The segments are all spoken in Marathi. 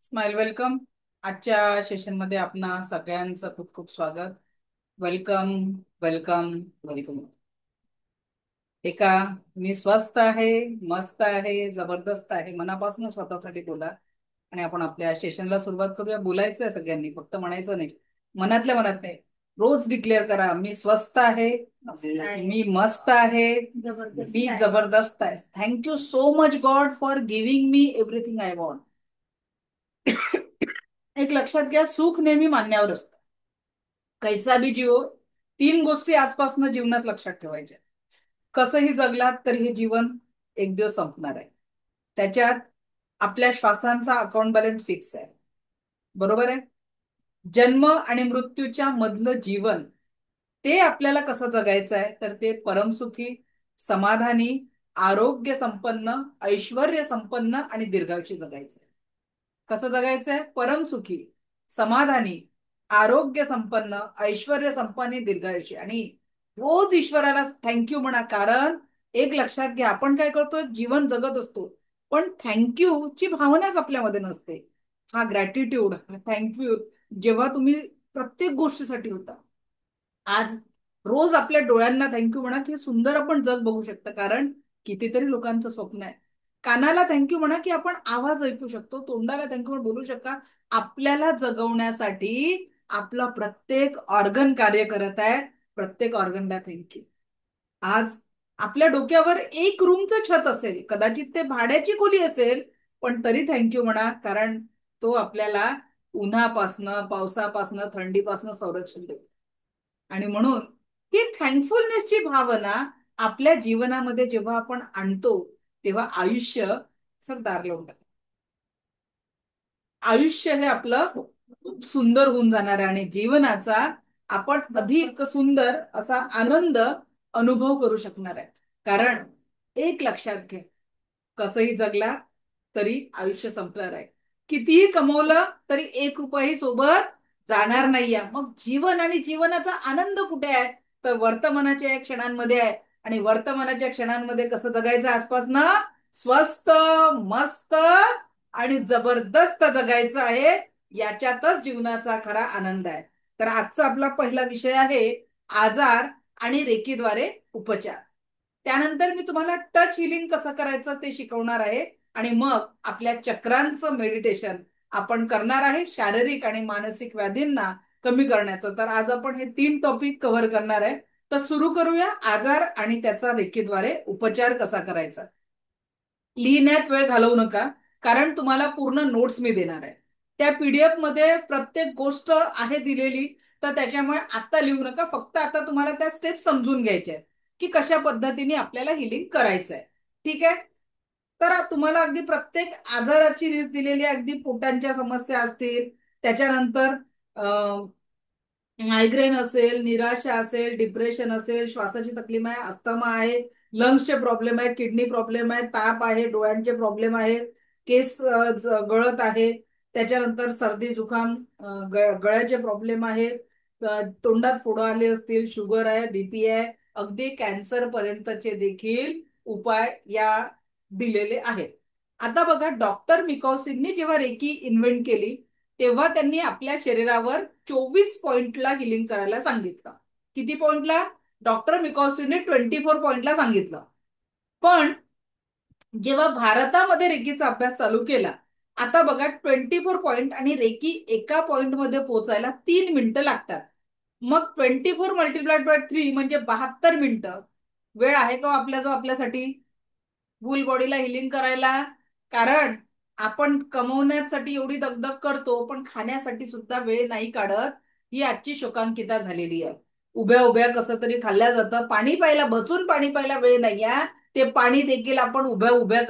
Smile welcome. आजच्या सेशनमध्ये आपणा सगळ्यांचं खूप खूप स्वागत. Welcome, welcome, welcome. एका मी स्वस्त आहे, मस्त आहे, जबरदस्त आहे मनापासून स्वतःसाठी बोला. आणि आपण आपल्या सेशनला सुरुवात करूया. बोलायचं आहे सगळ्यांनी, फक्त म्हणायचं नाही. मनातल्या मनात नाही, रोज डिक्लेअर करा, मी स्वस्त आहे, मी मस्त आहे, मी जबरदस्त आहे. Thank you so much God for giving me everything I want. एक लक्षात घ्या, सुख नेहमी मान्यावर असतं. कैसा बी जिओ, तीन गोष्टी आजपासून जीवनात लक्षात ठेवायच्या. कसंही जगलात तरी हे जीवन एक दिवस संपणार आहे. त्याच्यात आपल्या श्वासांचा अकाउंट बॅलन्स फिक्स आहे. बरोबर आहे. जन्म आणि मृत्यूच्या मधलं जीवन, ते आपल्याला कसं जगायचं आहे, तर ते परमसुखी, समाधानी, आरोग्य संपन्न, ऐश्वर्य संपन्न आणि दीर्घायुषी जगायचं आहे. कसं जगायचंय? परमसुखी, समाधानी, आरोग्य संपन्न, ऐश्वर्य संपन्न, दीर्घायुषी. आणि रोज ईश्वराला थँक्यू म्हणा. कारण एक लक्षात घ्या, आपण काय करतो, जीवन जगत असतो, पण थँक्यू ची भावनाच आपल्यामध्ये नसते. हा ग्रॅटिट्यूड, हा थँक्यू जेव्हा तुम्ही प्रत्येक गोष्टीसाठी होता, आज रोज आपल्या डोळ्यांना थँक्यू म्हणा की सुंदर आपण जग बघू शकता. कारण कितीतरी लोकांचं स्वप्न आहे. कानाला थँक्यू म्हणा की आपण आवाज ऐकू शकतो. तोंडाला थँक्यू म्हणून बोलू शका. आपल्याला जगवण्यासाठी आपला प्रत्येक ऑर्गन कार्य करत आहे. प्रत्येक ऑर्गनला थँक्यू. आज आपल्या डोक्यावर एक रूमचं छत असेल, कदाचित ते भाड्याची खोली असेल, पण तरी थँक्यू म्हणा. कारण तो आपल्याला उन्हापासनं, पावसापासनं, थंडीपासनं संरक्षण देतो. आणि म्हणून ही थँकफुलनेसची भावना आपल्या जीवनामध्ये जेव्हा आपण आणतो, तेव्हा आयुष्य सरदार लावून टाकतं. आयुष्य हे आपलं खूप सुंदर होऊन जाणार आहे आणि जीवनाचा आपण अधिक सुंदर असा आनंद अनुभव करू शकणार आहे. कारण एक लक्षात घे, कसंही जगला तरी आयुष्य संपणार आहे. कितीही कमवलं तरी एक रुपयाही सोबत जाणार नाहीये. मग जीवन आणि जीवनाचा आनंद कुठे आहे? तर वर्तमानाच्या या क्षणांमध्ये आहे. आणि वर्तमानाच्या क्षणांमध्ये कसं जगायचं आजपासनं? स्वस्त, मस्त आणि जबरदस्त जगायचं आहे. याच्यातच जीवनाचा खरा आनंद आहे. तर आजचा आपला पहिला विषय आहे आजार आणि रेकीद्वारे उपचार. त्यानंतर मी तुम्हाला टच हिलिंग कसं करायचं ते शिकवणार आहे. आणि मग आपल्या चक्रांचं मेडिटेशन आपण करणार आहे, शारीरिक आणि मानसिक व्याधींना कमी करण्याचं. तर आज आपण हे तीन टॉपिक कव्हर करणार आहे. तर सुरू करूया. आजार आणि त्याचा रेकीद्वारे उपचार कसा करायचा. लिहिण्यात वेळ घालवू नका, कारण तुम्हाला पूर्ण नोट्स मी देणार आहे. त्या पीडीएफ मध्ये प्रत्येक गोष्ट आहे दिलेली. तर त्याच्यामुळे आता लिहू नका, फक्त आता तुम्हाला त्या स्टेप समजून घ्यायच्या आहेत की कशा पद्धतीने आपल्याला हिलिंग करायचं आहे. ठीक आहे. तर तुम्हाला अगदी प्रत्येक आजाराची लिस्ट दिलेली आहे. अगदी पोटांच्या समस्या असतील, त्याच्यानंतर मायग्रेन असेल, निराशा असेल, डिप्रेशन असेल, श्वासाची तकलीफ आहे, अस्थमा आहे, लंग्सचे प्रॉब्लेम आहे, किडनी प्रॉब्लेम आहे, ताप आहे, डोळ्यांचे प्रॉब्लेम आहे, केस गळत आहे, त्याच्यानंतर सर्दी जुखाम, गळ्याचे प्रॉब्लेम आहे, तोंडात फोड आले असतील, शुगर आहे, बीपी आहे, अगदी कॅन्सर पर्यंतचे देखील उपाय या दिलेले आहेत. आता बघा, डॉक्टर मिकॉसिननी जेव्हा रेकी इन्व्हेंट केली, तेव्हा त्यांनी आपल्या शरीरावर 24 पॉइंटला हिलिंग करायला सांगितलं. किती पॉइंटला? डॉक्टर मिकॉसिनने 24 पॉइंटला सांगितलं. पण जेव्हा भारतामध्ये रेकीचा अभ्यास चालू केला, आता बघा 24 पॉइंट आणि रेकी एका पॉइंट मध्ये पोहोचायला 3 मिनिटं लागतात. मग 24 मल्टिप्लाइड बाय 3 म्हणजे 72 मिनिटं. वेळ आहे का आपल्या जो आपल्यासाठी फुल बॉडीला हिलिंग करायला? कारण आपण कमवण्यासाठी एवढी दगदग करतो, पण खाण्यासाठी सुद्धा वेळ नाही काढत. ही आजची शोकांकिता झालेली आहे. उभ्या उभ्या कसं तरी खाल्ल्या जातं. पाणी प्यायला, बसून पाणी प्यायला वेळ नाही आहे. ते पाणी देखील आपण उभ्या उभ्या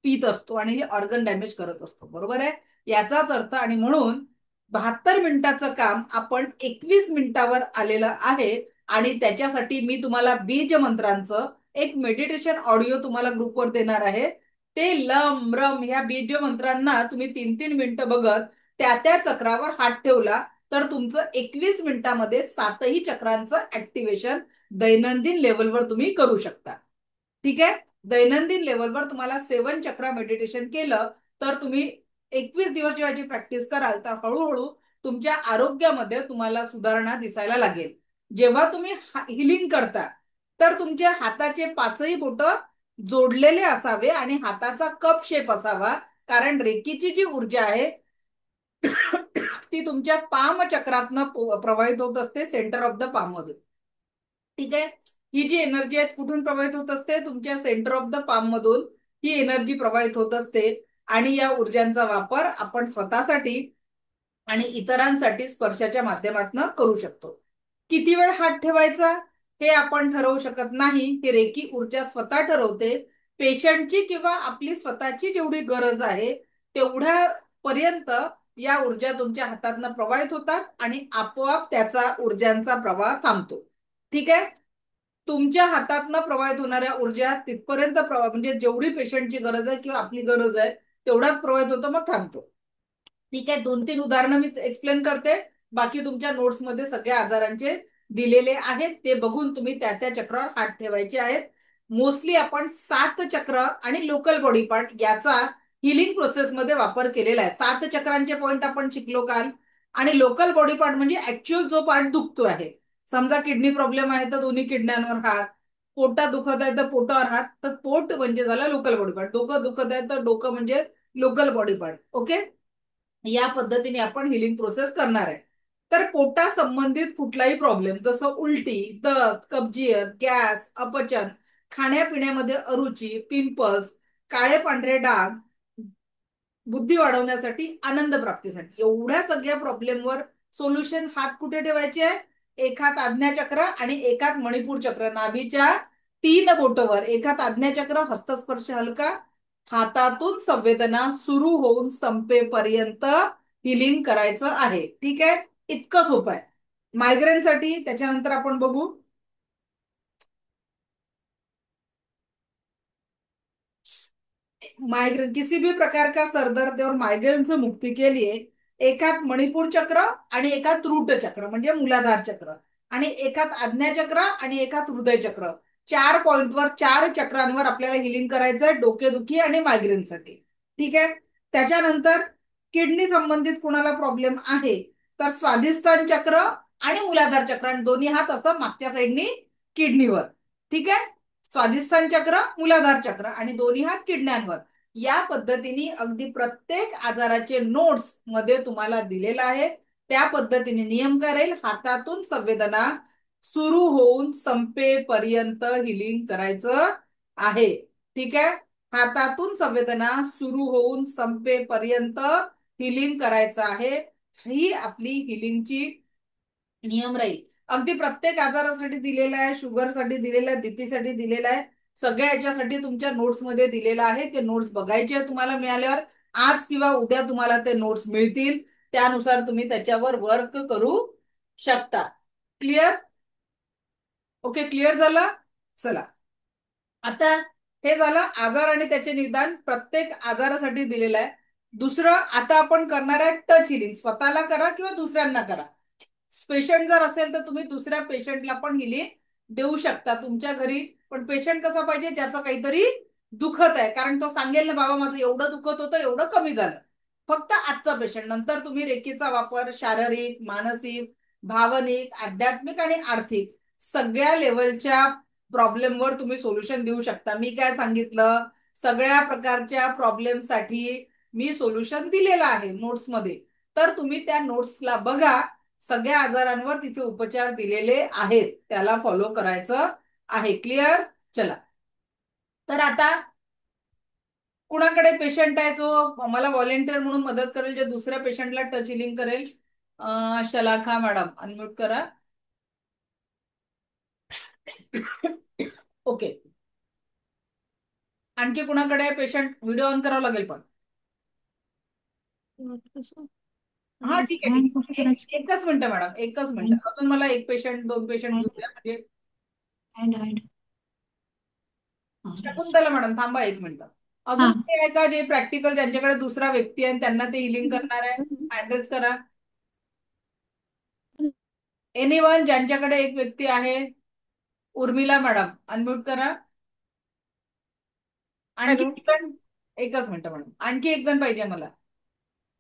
पित असतो आणि ऑर्गन डॅमेज करत असतो. बरोबर आहे. याचाच अर्थ, आणि म्हणून 72 मिनिटाचं काम आपण 21 मिनिटावर आलेलं आहे. आणि त्याच्यासाठी मी तुम्हाला बीज मंत्रांचं एक मेडिटेशन ऑडिओ तुम्हाला ग्रुपवर देणार आहे. ते लम रम ह्या बीज मंत्रांना तुम्ही 3-3 मिनिटं बघत त्या त्या चक्रावर हात ठेवला, तर तुमचं 21 मिनिटामध्ये 7ही चक्रांचं ऍक्टिव्हेशन दैनंदिन लेवलवर तुम्ही करू शकता. ठीक आहे. दैनंदिन लेवलवर तुम्हाला 7 चक्रा मेडिटेशन केलं तर तुम्ही 21 दिवस जेव्हा याची प्रॅक्टिस कराल तर हळूहळू तुमच्या आरोग्यामध्ये तुम्हाला सुधारणा दिसायला लागेल. जेव्हा तुम्ही हिलिंग करता तर तुमच्या हाताचे पाचही बोट जोडलेले असावे आणि हाताचा कप शेप असावा, कारण रेकीची जी ऊर्जा आहे ती तुमच्या पाम चक्रातनं प्रवाहित होत असते, सेंटर ऑफ द पाम मधून. ठीक आहे. ही जी एनर्जी आहे कुठून प्रवाहित होत असते? तुमच्या सेंटर ऑफ द पाम मधून ही एनर्जी प्रवाहित होत असते आणि या ऊर्जांचा वापर आपण स्वतःसाठी आणि इतरांसाठी स्पर्शाच्या माध्यमातून करू शकतो. किती वेळ हात ठेवायचा हे आपण ठरवू शकत नाही, ही रेकी ऊर्जा स्वतः ठरवते. पेशंटची किंवा आपली स्वतःची जेवढी गरज आहे तेवढ्या पर्यंत या ऊर्जा तुमच्या हातातनं प्रवाहित होतात आणि आपोआप त्याचा ऊर्जांचा प्रवाह थांबतो. ठीक आहे. तुमच्या हातातनं प्रवाहित होणाऱ्या ऊर्जा तिथपर्यंत म्हणजे जेवढी पेशंटची गरज आहे किंवा आपली गरज आहे तेवढाच प्रवाहित होतो, मग थांबतो. ठीक आहे. 2-3 उदाहरणं मी एक्सप्लेन करते. बाकी तुमच्या नोट्समध्ये सगळ्या आजारांचे दिलेले आहेत, ते बघून तुम्ही त्या त्या चक्रावर हात ठेवायचे आहेत. मोस्टली आपण 7 चक्र आणि लोकल बॉडी पार्ट याचा हिलिंग प्रोसेसमध्ये वापर केलेला आहे. 7 चक्रांचे पॉइंट आपण शिकलो काल. आणि लोकल बॉडी पार्ट म्हणजे ऍक्च्युअल जो पार्ट दुखतो आहे. समजा किडनी प्रॉब्लेम आहे तर दोन्ही किडण्यांवर हात, पोटात दुखत आहे तर पोटावर हात, तर पोट म्हणजे झाला लोकल बॉडी पार्ट, डोकं दुखत आहे तर डोकं म्हणजे लोकल बॉडी पार्ट. ओके. या पद्धतीने आपण हिलिंग प्रोसेस करणार आहे. तर पोटा संबंधित कुठलाही प्रॉब्लेम जसं उलटी, दस्त, कब्जियत, गॅस, अपचन, खाण्यापिण्यामध्ये अरुची, पिंपल्स, काळे पांढरे डाग, बुद्धी वाढवण्यासाठी, आनंद प्राप्तीसाठी, एवढ्या सगळ्या प्रॉब्लेमवर सोल्युशन हात कुठे ठेवायचे आहे? एक हात आज्ञाचक्र आणि एक हात मणिपूर चक्र, नाभीच्या 3 बोटवर. एक हात आज्ञाचक्र, हस्तस्पर्श हलका, हातातून संवेदना सुरू होऊन संपेपर्यंत हिलिंग करायचं आहे. ठीक आहे. इतकं सोपं आहे. मायग्रेनसाठी त्याच्यानंतर आपण बघू. माइग्रेन, किसी भी प्रकार का सरदर्द और माइग्रेन से मुक्ति के लिए एकात मणिपूर चक्र आणि एकात रूट चक्र म्हणजे मूलाधार चक्र आणि एकात आज्ञा चक्र आणि एकात हृदय चक्र, 4 पॉइंटवर 4 चक्रांवर आपल्याला हिलिंग करायचंय डोकेदुखी आणि मायग्रेनसाठी. ठीक आहे. त्याच्यानंतर किडनी संबंधित कुणाला प्रॉब्लेम आहे तर स्वाधिष्ठान चक्र आणि मूलाधार चक्र आणि दोन्ही हात असं मागच्या साईडनी किडनीवर. ठीक आहे. स्वाधिष्ठान चक्र, मूलाधार चक्र आणि दोन्ही हात किडण्यांवर. या पद्धतीने अगदी प्रत्येक आजाराचे नोट्स मध्ये तुम्हाला दिलेला आहे. त्या पद्धतीने नियम करेल, हातातून संवेदना सुरू होऊन संपेपर्यंत हिलिंग करायचं आहे. ठीक आहे. हातातून संवेदना सुरू होऊन संपेपर्यंत हिलिंग करायचं आहे. ही आपली हिलिंगची नियम राहील. अगदी प्रत्येक आजारासाठी दिलेला आहे, शुगरसाठी दिलेला आहे, बीपी साठी दिलेला आहे, सगळ्या याच्यासाठी तुमच्या नोट्स मध्ये दिलेला आहे. ते नोट्स बघायचे तुम्हाला मिळाल्यावर. आज किंवा उद्या तुम्हाला ते नोट्स मिळतील, त्यानुसार तुम्ही त्याच्यावर वर्क करू शकता. क्लिअर? ओके, क्लिअर झालं. चला, आता हे झालं आजार आणि त्याचे निदान प्रत्येक आजारासाठी दिलेलं आहे. दुसरं आता आपण करणार आहे टच हिलिंग. स्वतःला करा किंवा दुसऱ्यांना करा. पेशंट जर असेल तर तुम्ही दुसऱ्या पेशंटला पण हिलिंग देऊ शकता तुमच्या घरी. पण पेशंट कसा पाहिजे? ज्याचं काहीतरी दुखत आहे, कारण तो सांगेल ना बाबा माझं एवढं दुखत होतं, एवढं कमी झालं. फक्त आजचा पेशंट. नंतर तुम्ही रेकीचा वापर शारीरिक, मानसिक, भावनिक, आध्यात्मिक आणि आर्थिक सगळ्या लेवलच्या प्रॉब्लेमवर तुम्ही सोल्युशन देऊ शकता. मी काय सांगितलं? सगळ्या प्रकारच्या प्रॉब्लेमसाठी मी सोल्युशन दिलेलं आहे नोट्समध्ये. तर तुम्ही त्या नोट्सला बघा. सगळ्या आजारांवर तिथे उपचार दिलेले आहेत, त्याला फॉलो करायचं आहे. क्लिअर? चला, तर आता कुणाकडे पेशंट आहे जो मला व्हॉलेंटियर म्हणून मदत करेल, जे दुसऱ्या पेशंटला टच हिलिंग करेल? शलाखा मॅडम, अनम्यूट करा. ओके. आणखी कुणाकडे पेशंट? व्हिडिओ ऑन करावं लागेल पण. हा ठीक आहे, ठीक आहे. एकच मिनिट मॅडम, एकच मिनिट. अजून मला एक पेशंट, 2 पेशंट घेऊ द्या. म्हणजे शकुंतला मॅडम थांबा एक मिनिट. अजून कोणी आहे का जे प्रॅक्टिकल, ज्यांच्याकडे दुसरा व्यक्ती आहे त्यांना ते हिलिंग करणार आहे? ऍड्रेस करा. एनीवन ज्यांच्याकडे एक व्यक्ती आहे? उर्मिला मॅडम, अनम्यूट करा. आणखी एक जण? एकच मिनिट मॅडम, आणखी एक जण पाहिजे मला.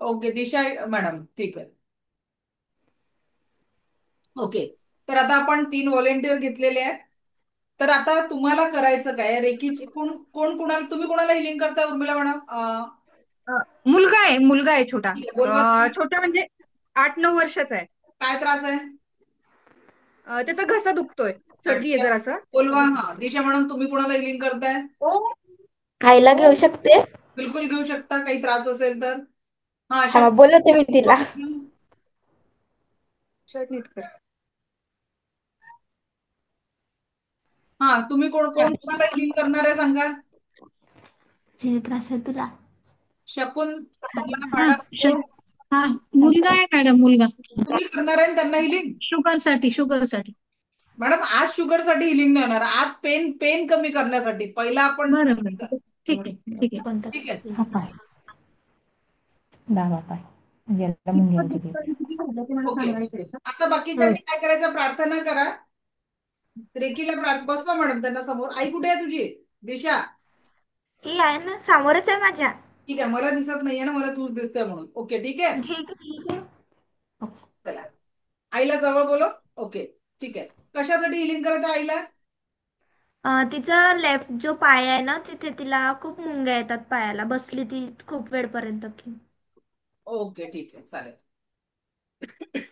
ओके दिशा मॅडम ठीक आहे. ओके. तर आता आपण 3 व्हॉलेंटियर घेतलेले आहेत. तर आता तुम्हाला करायचं काय, रेकीची कोण कोण कुणाला, तुम्ही कोणाला हिलिंग करताय उर्मिला मॅडम? अ, मुलगा आहे छोटा. ठीक आहे, बोलवा तुम्ही. छोटा म्हणजे 8-9 वर्षाचा आहे. काय त्रास आहे? त्याचा घसा दुखतोय, सर्दी आहे ठीक आहे, जरासं. बोलवा. हा दिशा मॅडम, तुम्ही कोणाला हिलिंग करताय? ओ. आईला घेऊ शकते. बिलकुल घेऊ शकता, काही त्रास असेल तर. हा हा, बोलवते मी तिला. शर्ट नीट कर. हा, तुम्ही कोण कोण कोणाला हिलिंग करणार आहे सांगा. जे त्रास आहे तुला. शकून हा मॅडम कोण? हा मुलगा आहे मॅडम, मुलगा. तुम्ही करणार आहे त्यांना हिलिंग? शुगर साठी. मॅडम आज शुगर साठी हिलिंग नाही होणार, आज पेन पेन कमी करण्यासाठी पहिला आपण. बरं बरं, ठीक आहे ठीक आहे. कोणता? ठीक आहे. हा पाय. डावा पाय. याला मुंग्या वगैरे येते. किती झालं ते मला ओके. सांगायचंय का? आता हो. बाकीच्यांनी काय करायचं, प्रार्थना करा. रेकीला बसवा मॅडम त्यांना समोर. आई कुठे आहे तुझी? दिशा. ही आहे ना, समोरच आहे माझ्या. ठीक आहे, मला दिसत नाहीये ना, मला तूच दिसते म्हणून. ओके ठीक आहे. ठीक आहे, ठीक आहे. चला, आईला जवळ बोलो. ओके ठीक आहे. कशासाठी हिलिंग करायचं आईला? तिचा लेफ्ट जो पाय आहे ना, तिथे तिला खूप मुंग्या येतात पायाला. बसली ती खूप वेळपर्यंत की. ओके ठीक आहे, चालेल.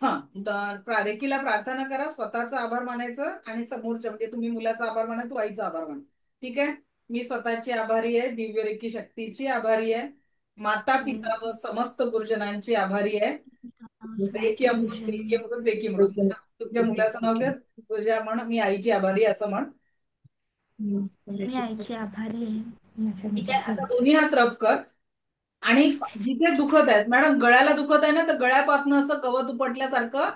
हा, तर रेकीला प्रार्थना करा, स्वतःचा आभार मानायचं आणि समोरच्या, म्हणजे तुम्ही मुलाचा आभार माना, तू आईचा आभार मान. ठीक आहे. मी स्वतःची आभारी आहे, दिव्य रेकी शक्तीची आभारी आहे, माता पिता व समस्त गुरुजनांची आभारी आहे. रेकी समस्त अमृत, गुरुजन. रेकी अमृत, रेकी म्हणून तुझ्या मुलाचं नाव घ्या. तुझ्या म्हण, मी आईची आभारी आहे असं म्हण. मी आईची आभारी आहे. माझ्या ठीक आहे. आता मुलाची. दोन्ही हात रफ कर. आणि जिथे दुखत आहेत मॅडम, गळ्याला दुखत आहे ना, तर गळ्यापासून असं कवच उपटल्यासारखं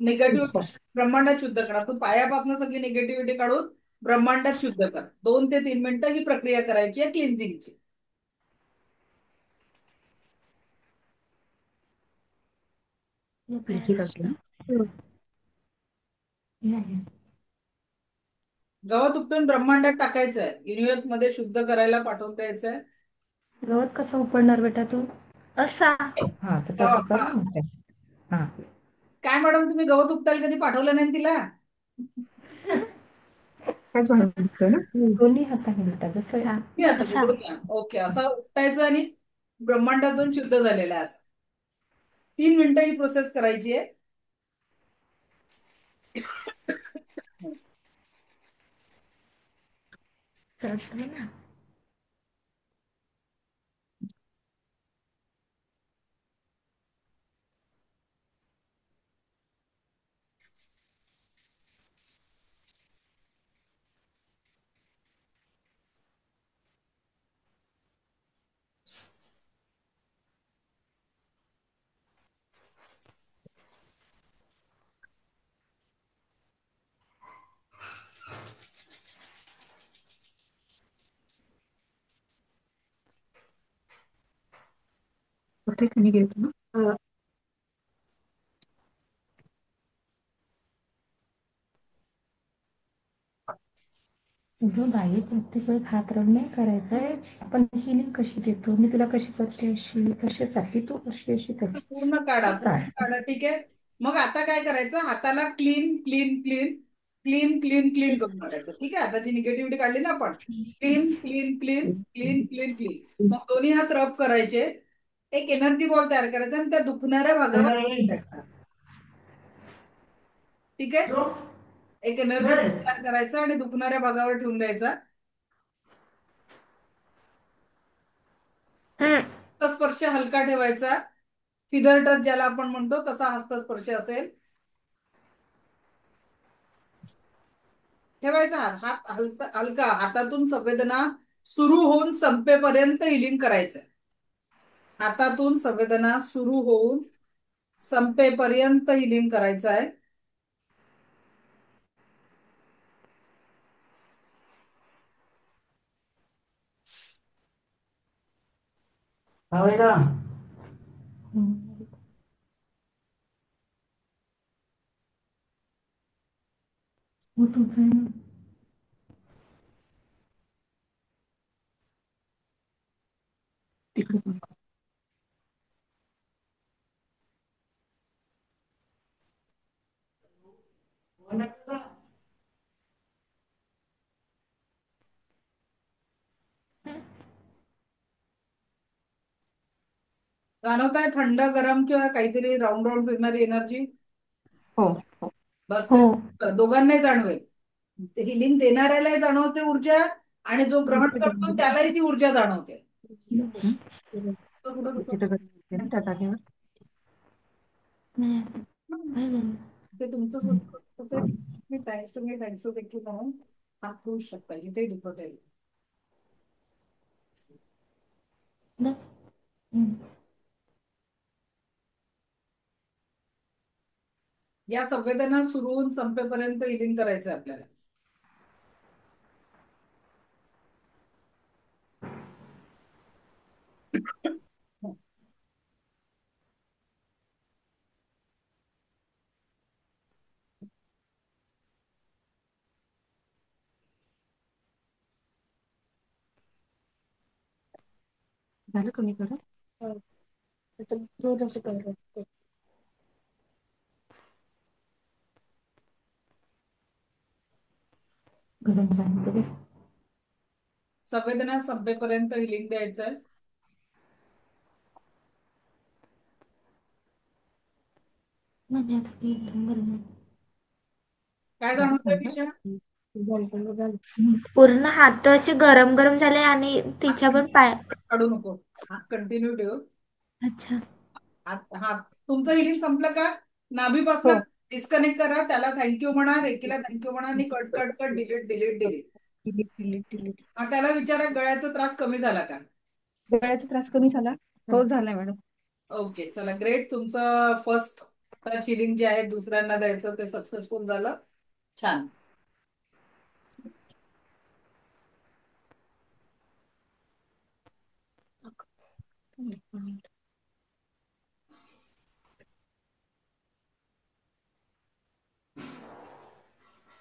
निगेटिव्ह ब्रह्मांडात शुद्ध करा. तू पायापासून सगळी निगेटिव्हिटी काढून ब्रह्मांडात शुद्ध कर. 2 ते 3 मिनिटं ही प्रक्रिया करायची आहे क्लिन्झिंगची. या ठीक पायापासून. आहे. नाही. गवत उपटून ब्रह्मांडात टाकायचं आहे, युनिव्हर्स मध्ये शुद्ध करायला पाठवून द्यायचंय. गवत कसा उपडणार बेटा तू? असा. हा, तर तसं कर हा. ना मग ते. हा. काय मॅडम, तुम्ही गवत उपटायला कधी पाठवलं नाही तिला? त्याच भागात दुखतोय ना. दोन्ही हाताने बेटा, जसं मी आता असा. ओके, असं उपटायचं आणि ब्रह्मांडातून शुद्ध झालेलं आहे असं. 3 मिनिटं ही प्रोसेस करायची आहे. चढतोय ना. कुठे कमी गेलतो ना. तुझं बाई, प्रत्येक वेळेस हात रड नाही करायचंय. आपण हिलिंग कशी देतो, मी तुला कशी करते अशी, कशासाठी तू अशी अशी करतेस. पूर्ण काढा, ठीक पूर्ण आहे. काढा. ठीक आहे. मग आता काय करायचं, हाताला clean clean clean clean clean clean करून टाकायचं. ठीक आहे. आता जी निगेटिव्हिटी काढली ना आपण, clean clean clean clean clean clean. मग दोन्ही हात रब करायचे, एक एनर्जी बॉल तयार करायचा आणि त्या दुखणाऱ्या भागावर टाकायचा. ठीक आहे. एक एनर्जी बॉल तयार करायचा आणि दुखणाऱ्या भागावर ठेवून द्यायचा. हस्तस्पर्श हलका ठेवायचा, फिदर टच ज्याला आपण म्हणतो तसा हस्तस्पर्श असेल ठेवायचा. हात हात हलका, हातातून संवेदना सुरू होऊन संपेपर्यंत हिलिंग करायचंय. हातातून संवेदना सुरू होऊन संपेपर्यंत हिलिंग करायचं आहे. हो, तुझं आहे ना. तिकडे पण. जाणवत आहे थंड गरम किंवा काहीतरी राऊंड राऊंड फिरणारी एनर्जी? हो हो बस हो. ते दोघांनाही जाणवेल. हिलिंग देणाऱ्यालाही जाणवते ऊर्जा, आणि जो ग्रहण करतो त्यालाही ती ऊर्जा जाणवते. तो कुठं इथे बसवतो? तर गरम होते ना त्या जागेवर. नाही. काय झालं? ते तुमचं स्वतः ते तुम्ही थँक्स देखील म्हणून हात करू शकता जिथे दुखत आहे. ना? हम्म. या संवेदना सुरू होऊन संपेपर्यंत हिलिंग करायचं आहे आपल्याला. झालं कमी करून? गरम पाणी. संवेदना संपेपर्यंत हिलिंग द्यायचं आहे. नाही आता ती एकदम गरम आहे. काय झालं जाणवतंय थंड? दिशा? पूर्ण हात असे गरम गरम झाले आणि तिच्या पण पाय. काढू नको. हात कंटिन्यू ठेव. अच्छा. हात तुमचं हिलिंग संपलं का? नाभीपासून हो. डिस्कनेक्ट करा, त्याला थँक्यू म्हणा, रेकीला थँक्यू म्हणा, आणि cut cut cut delete delete delete. Delete delete delete. त्याला विचारा गळ्याचा त्रास कमी झाला का? गळ्याचा त्रास कमी झाला? हो झालाय मॅडम. ओके, चला ग्रेट. तुमचं फर्स्ट टच हिलिंग जे आहे दुसऱ्यांना द्यायचं ते सक्सेसफुल झालं. छान.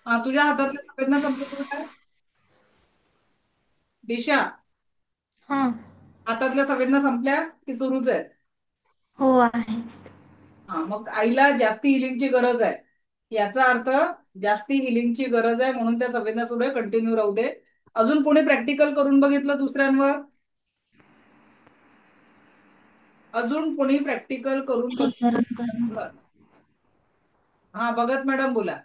तुझ्या हातातल्या संवेदना संपल्या का दिशा? हा. हातातल्या संवेदना संपल्या की सुरूच आहेत? हो आहे. मग आईला जास्ती हिलिंगची गरज आहे, याचा अर्थ जास्ती हिलिंगची गरज आहे, म्हणून त्या संवेदना सुरू आहे, कंटिन्यू राहू दे. अजून कोणी प्रॅक्टिकल करून बघितलं दुसऱ्यांवर? अजून कोणी प्रॅक्टिकल करून गरम गरम. बघितलं? हा, भगत मॅडम बोला.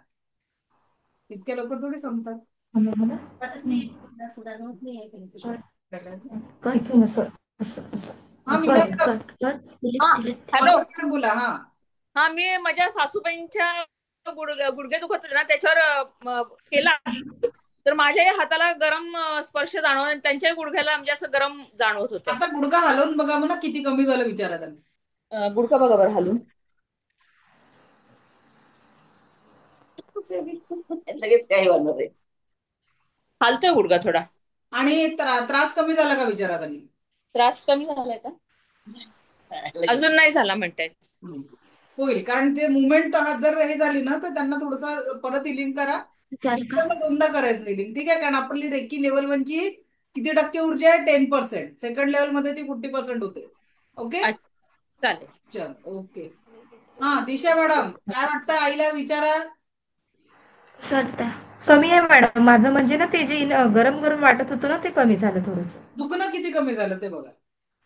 इतक्या लवकर थोडी संपतात. मला इथून असं असं असं हा, असं मीना आहे. मॅडम. कट कट डिलीट हा डिलीट. हॅलो. भगत मॅडम बोला. हा, हा, मी माझ्या सासूबाईंच्या गुडघे दुखत होते ना, त्याच्यावर केला तर माझ्याही हाताला गरम स्पर्श जाणवत आणि त्यांच्याही गुडघ्याला म्हणजे असं गरम जाणवत होतं. आता गुडघा हलवून बघा म्हणा किती कमी झालं विचारा त्यांना. गुडघा बघा बरं हलून. लगेच काही होणार आहे. हालतोय गुडघा थोडा. आणि त्रास कमी झाला का विचारा त्यांनी. त्रास कमी झालाय का? अजून नाही झाला म्हणतायत. होईल, कारण ते मुवमेंट जर हे झाली ना तर त्यांना थोडस परत हिलिंग करा. विचार का? दोनदा करायचं हिलिंग, ठीक आहे? कारण आपली रेकी लेवल 1 ची किती टक्के ऊर्जा आहे? 10%. सेकंड लेवल मध्ये ती 40% होते. ओके, चालेल. चल ओके. दिशा मॅडम, काय वाटतं आईला विचारा. सध्या कमी आहे मॅडम माझं, म्हणजे ना ते जे गरम गरम वाटत होतं ना ते कमी झालं थोडंसं. दुखणं किती कमी झालं ते बघा.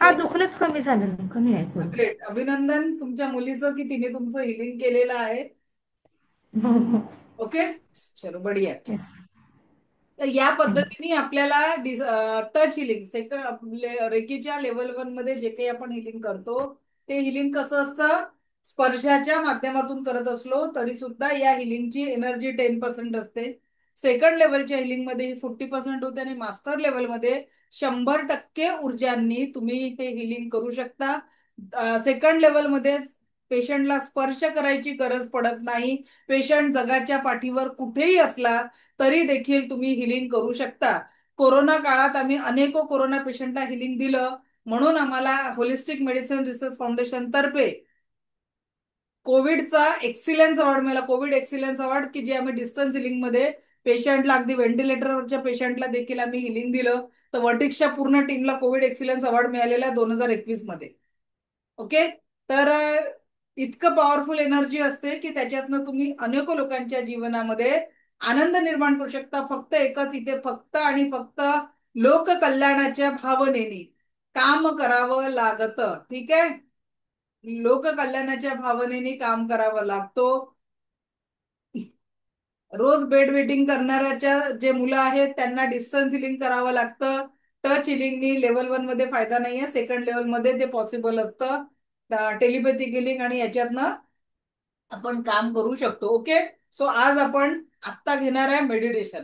हा, दुखणंच कमी झालं, कमी आहे थोडं. ग्रेट, अभिनंदन तुमच्या मुलीचं की तिने तुमचं हिलिंग केलेलं आहे. हो हो. ओके, चलो बढिया. येस. तर या पद्धतीने आपल्याला टच हिलिंग रेकीच्या लेवल 1 मध्ये जे काही आपण हिलिंग करतो ते हिलिंग कसं असतं, स्पर्शाच्या माध्यमातून करत असलो तरी सुद्धा या हिलिंगची एनर्जी 10% असते. सेकंड लेवलच्या हिलिंग मध्ये 40% होते, आणि मास्टर लेवल मध्ये 100% ऊर्जांनी तुम्ही हे हिलिंग करू शकता. सेकंड लेवल मध्ये पेशंटला स्पर्श करायची गरज पडत नाही. पेशंट जगाच्या पाठीवर कुठेही असला तरी देखील तुम्ही हिलिंग करू शकता. कोरोना काळात आम्ही अनेको कोरोना पेशंटला हिलिंग दिलं, म्हणून आम्हाला होलिस्टिक मेडिसिन रिसर्च फाउंडेशन तर्फे कोविडचा एक्सिलन्स अवॉर्ड मिळाला. कोविड एक्सिलन्स अवॉर्ड, की जे आम्ही डिस्टन्स हिलिंग मध्ये पेशंटला, अगदी व्हेंटिलेटरवरच्या पेशंटला देखील आम्ही हिलिंग दिलं. तर वर्टिक्सच्या पूर्ण टीमला कोविड एक्सिलन्स अवॉर्ड मिळालेला 2021 मध्ये. ओके, तर इतकं पॉवरफुल एनर्जी असते की त्याच्यातनं तुम्ही अनेक लोकांच्या जीवनामध्ये आनंद निर्माण करू शकता. फक्त एकच इथे फक्त आणि फक्त लोककल्याणाच्या भावनेने काम करावं लागतं. ठीक आहे, लोककल्याणाच्या भावनेने काम करावं लागतो. रोज बेड वेटिंग करणाऱ्याच्या जे मुलं आहेत त्यांना डिस्टन्स हिलिंग करावं लागतं. टच हिलिंगनी लेवल 1 मध्ये फायदा नाहीये, सेकंड लेवल मध्ये ते पॉसिबल असतं. टेलिपॅथिक हिलिंग आणि याच्यातनं आपण काम करू शकतो. ओके, सो आज आपण आत्ता घेणार आहे मेडिटेशन,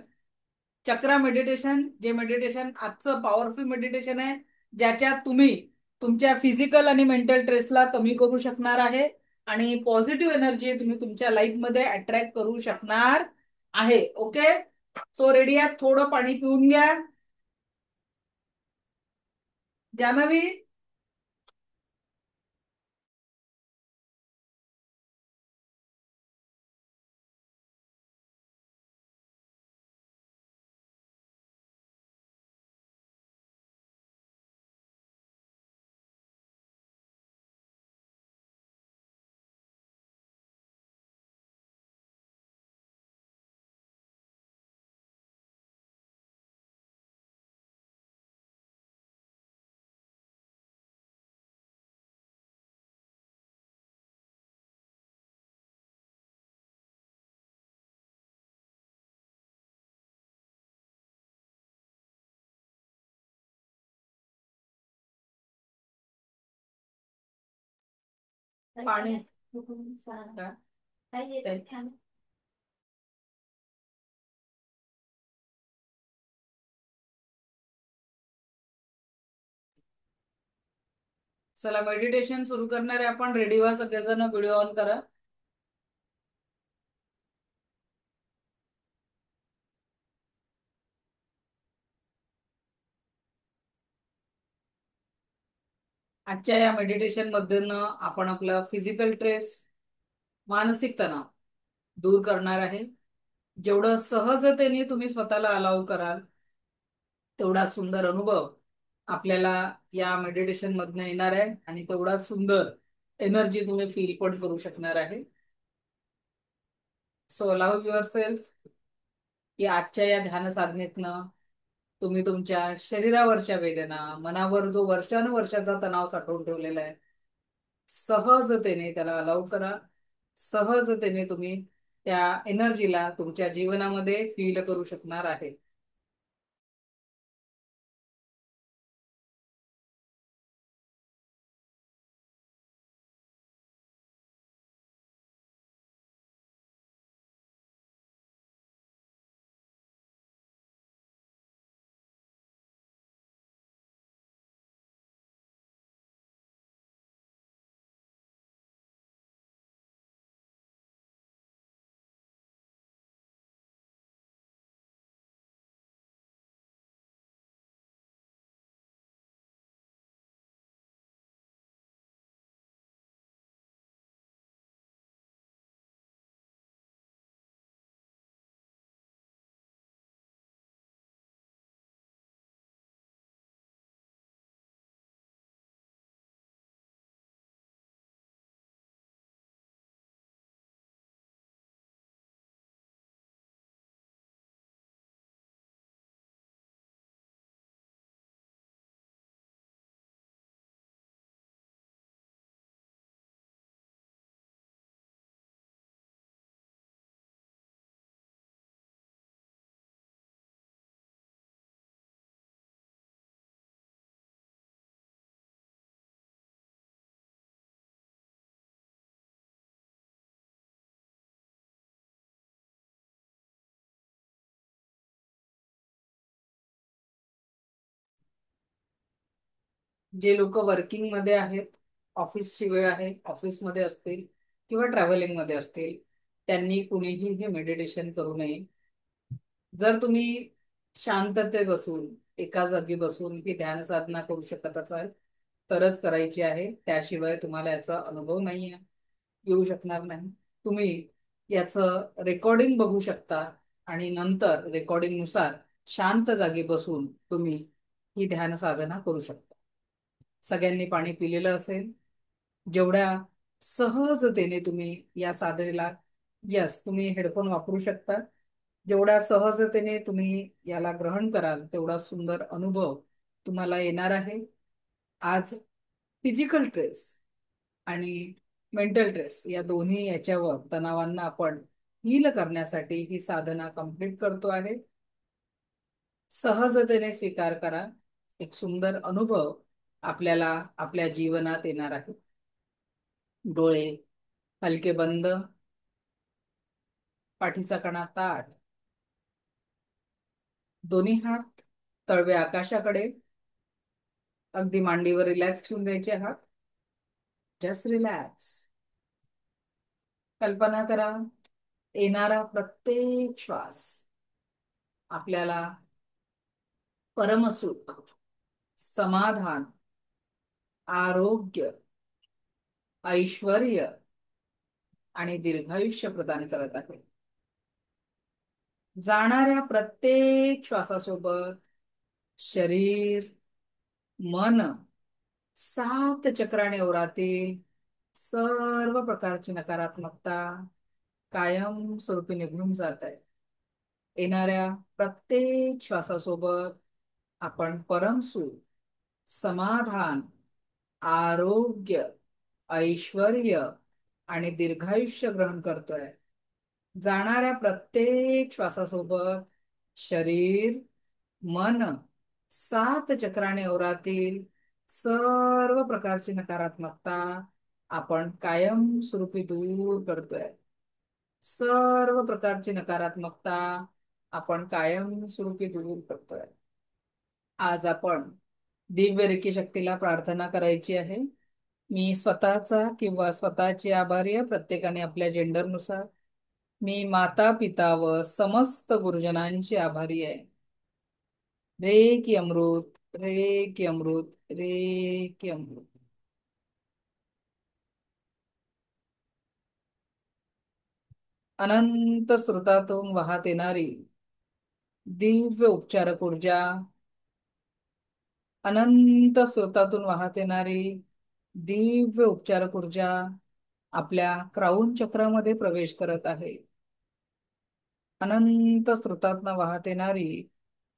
चक्रा मेडिटेशन. जे मेडिटेशन आजचं पॉवरफुल मेडिटेशन आहे, ज्याच्यात तुम्ही तुमच्या फिजिकल आणि मेंटल स्ट्रेसला कमी करू शकणार आहे आणि पॉझिटिव्ह एनर्जी तुम्ही तुमच्या लाईफ मध्ये अट्रॅक्ट करू शकणार आहे. ओके, सो रेडी आहात? थोडं पाणी पिऊन घ्या. जानवी, पाणी का? चला मेडिटेशन सुरू करणार आहे आपण. रेडी व्हा सगळेजण, व्हिडिओ ऑन करा. आजच्या या मेडिटेशन मध्ये आपण आपला फिजिकल स्ट्रेस, मानसिक तणाव दूर करणार आहे. जेवढं सहजतेने तुम्ही स्वतःला अलाव कराल तेवढा सुंदर अनुभव आपल्याला या मेडिटेशन मधनं येणार आहे आणि तेवढा सुंदर एनर्जी तुम्ही फील पण करू शकणार आहे. सो अलाव युअर सेल्फ की आजच्या या ध्यान साधनेतनं तुम्ही तुमच्या शरीरावरच्या वेदना, मनावर जो वर्षानुवर्षाचा तणाव साठवून ठेवलेला आहे, सहजतेने त्याला अलाव करा. सहजतेने तुम्ही त्या एनर्जीला तुमच्या जीवनामध्ये फील करू शकणार आहे. जे लोक वर्किंग मध्ये आहेत, ऑफिसची वेळ आहे, ऑफिसमध्ये असतील किंवा ट्रॅव्हलिंग मध्ये असतील, त्यांनी कुणीही हे मेडिटेशन करू नये. जर तुम्ही शांतते बसून एका जागी बसून ही ध्यान साधना करू शकत असाल तरच करायची आहे. त्याशिवाय तुम्हाला याचा अनुभव नाही येऊ शकणार नाही. तुम्ही याचं रेकॉर्डिंग बघू शकता आणि नंतर रेकॉर्डिंग नुसार शांत जागी बसून तुम्ही ही ध्यान साधना करू शकता. सगळ्यांनी पाणी पिलेलं असेल. जेवढ्या सहजतेने तुम्ही या साधनेला, यस, तुम्ही हेडफोन वापरू शकता. जेवढ्या सहजतेने तुम्ही याला ग्रहण कराल तेवढा सुंदर अनुभव तुम्हाला येणार आहे. आज फिजिकल स्ट्रेस आणि मेंटल स्ट्रेस या दोन्ही याच्यावर तणावांना आपण हील करण्यासाठी ही साधना कंप्लीट करतो आहे. सहजतेने स्वीकार करा. एक सुंदर अनुभव आपल्याला आपल्या जीवनात येणार आहे. डोळे हलके बंद, पाठीचा कणा ताठ, दोन्ही हात तळवे आकाशाकडे, अगदी मांडीवर रिलॅक्स ठेवून द्यायचे हात. Just relax. कल्पना करा, येणारा प्रत्येक श्वास आपल्याला परमसुख, समाधान, आरोग्य, ऐश्वर्य आणि दीर्घायुष्य प्रदान करत आहे. जाणाऱ्या प्रत्येक श्वासासोबत शरीर, मन, 7 चक्राने ओरातील सर्व प्रकारची नकारात्मकता कायम स्वरूपी निघून जात आहे. येणाऱ्या प्रत्येक श्वासासोबत आपण परमसुख, समाधान, आरोग्य, ऐश्वर्य आणि दीर्घायुष्य ग्रहण करतोय. जाणाऱ्या प्रत्येक श्वासासोबत शरीर, मन, 7 चक्राने ओरातील सर्व प्रकारची नकारात्मकता आपण कायमस्वरूपी दूर करतोय. सर्व प्रकारची नकारात्मकता आपण कायमस्वरूपी दूर करतोय. आज आपण दिव्य रेकी शक्तीला प्रार्थना करायची आहे. मी स्वतःचा किंवा स्वतःची आभारी आहे, प्रत्येकाने आपल्या जेंडरनुसार. मी माता पिता व समस्त गुरुजनांची आभारी आहे. रे की अमृत, रे की अमृत, रे की अमृत. अनंत स्रोतातून वाहत येणारी दिव्य उपचारक ऊर्जा, अनंत स्रोतातून वाहत येणारी दिव्य उपचारक ऊर्जा आपल्या क्राऊन चक्रामध्ये प्रवेश करत आहे. अनंत स्रोतातून वाहत येणारी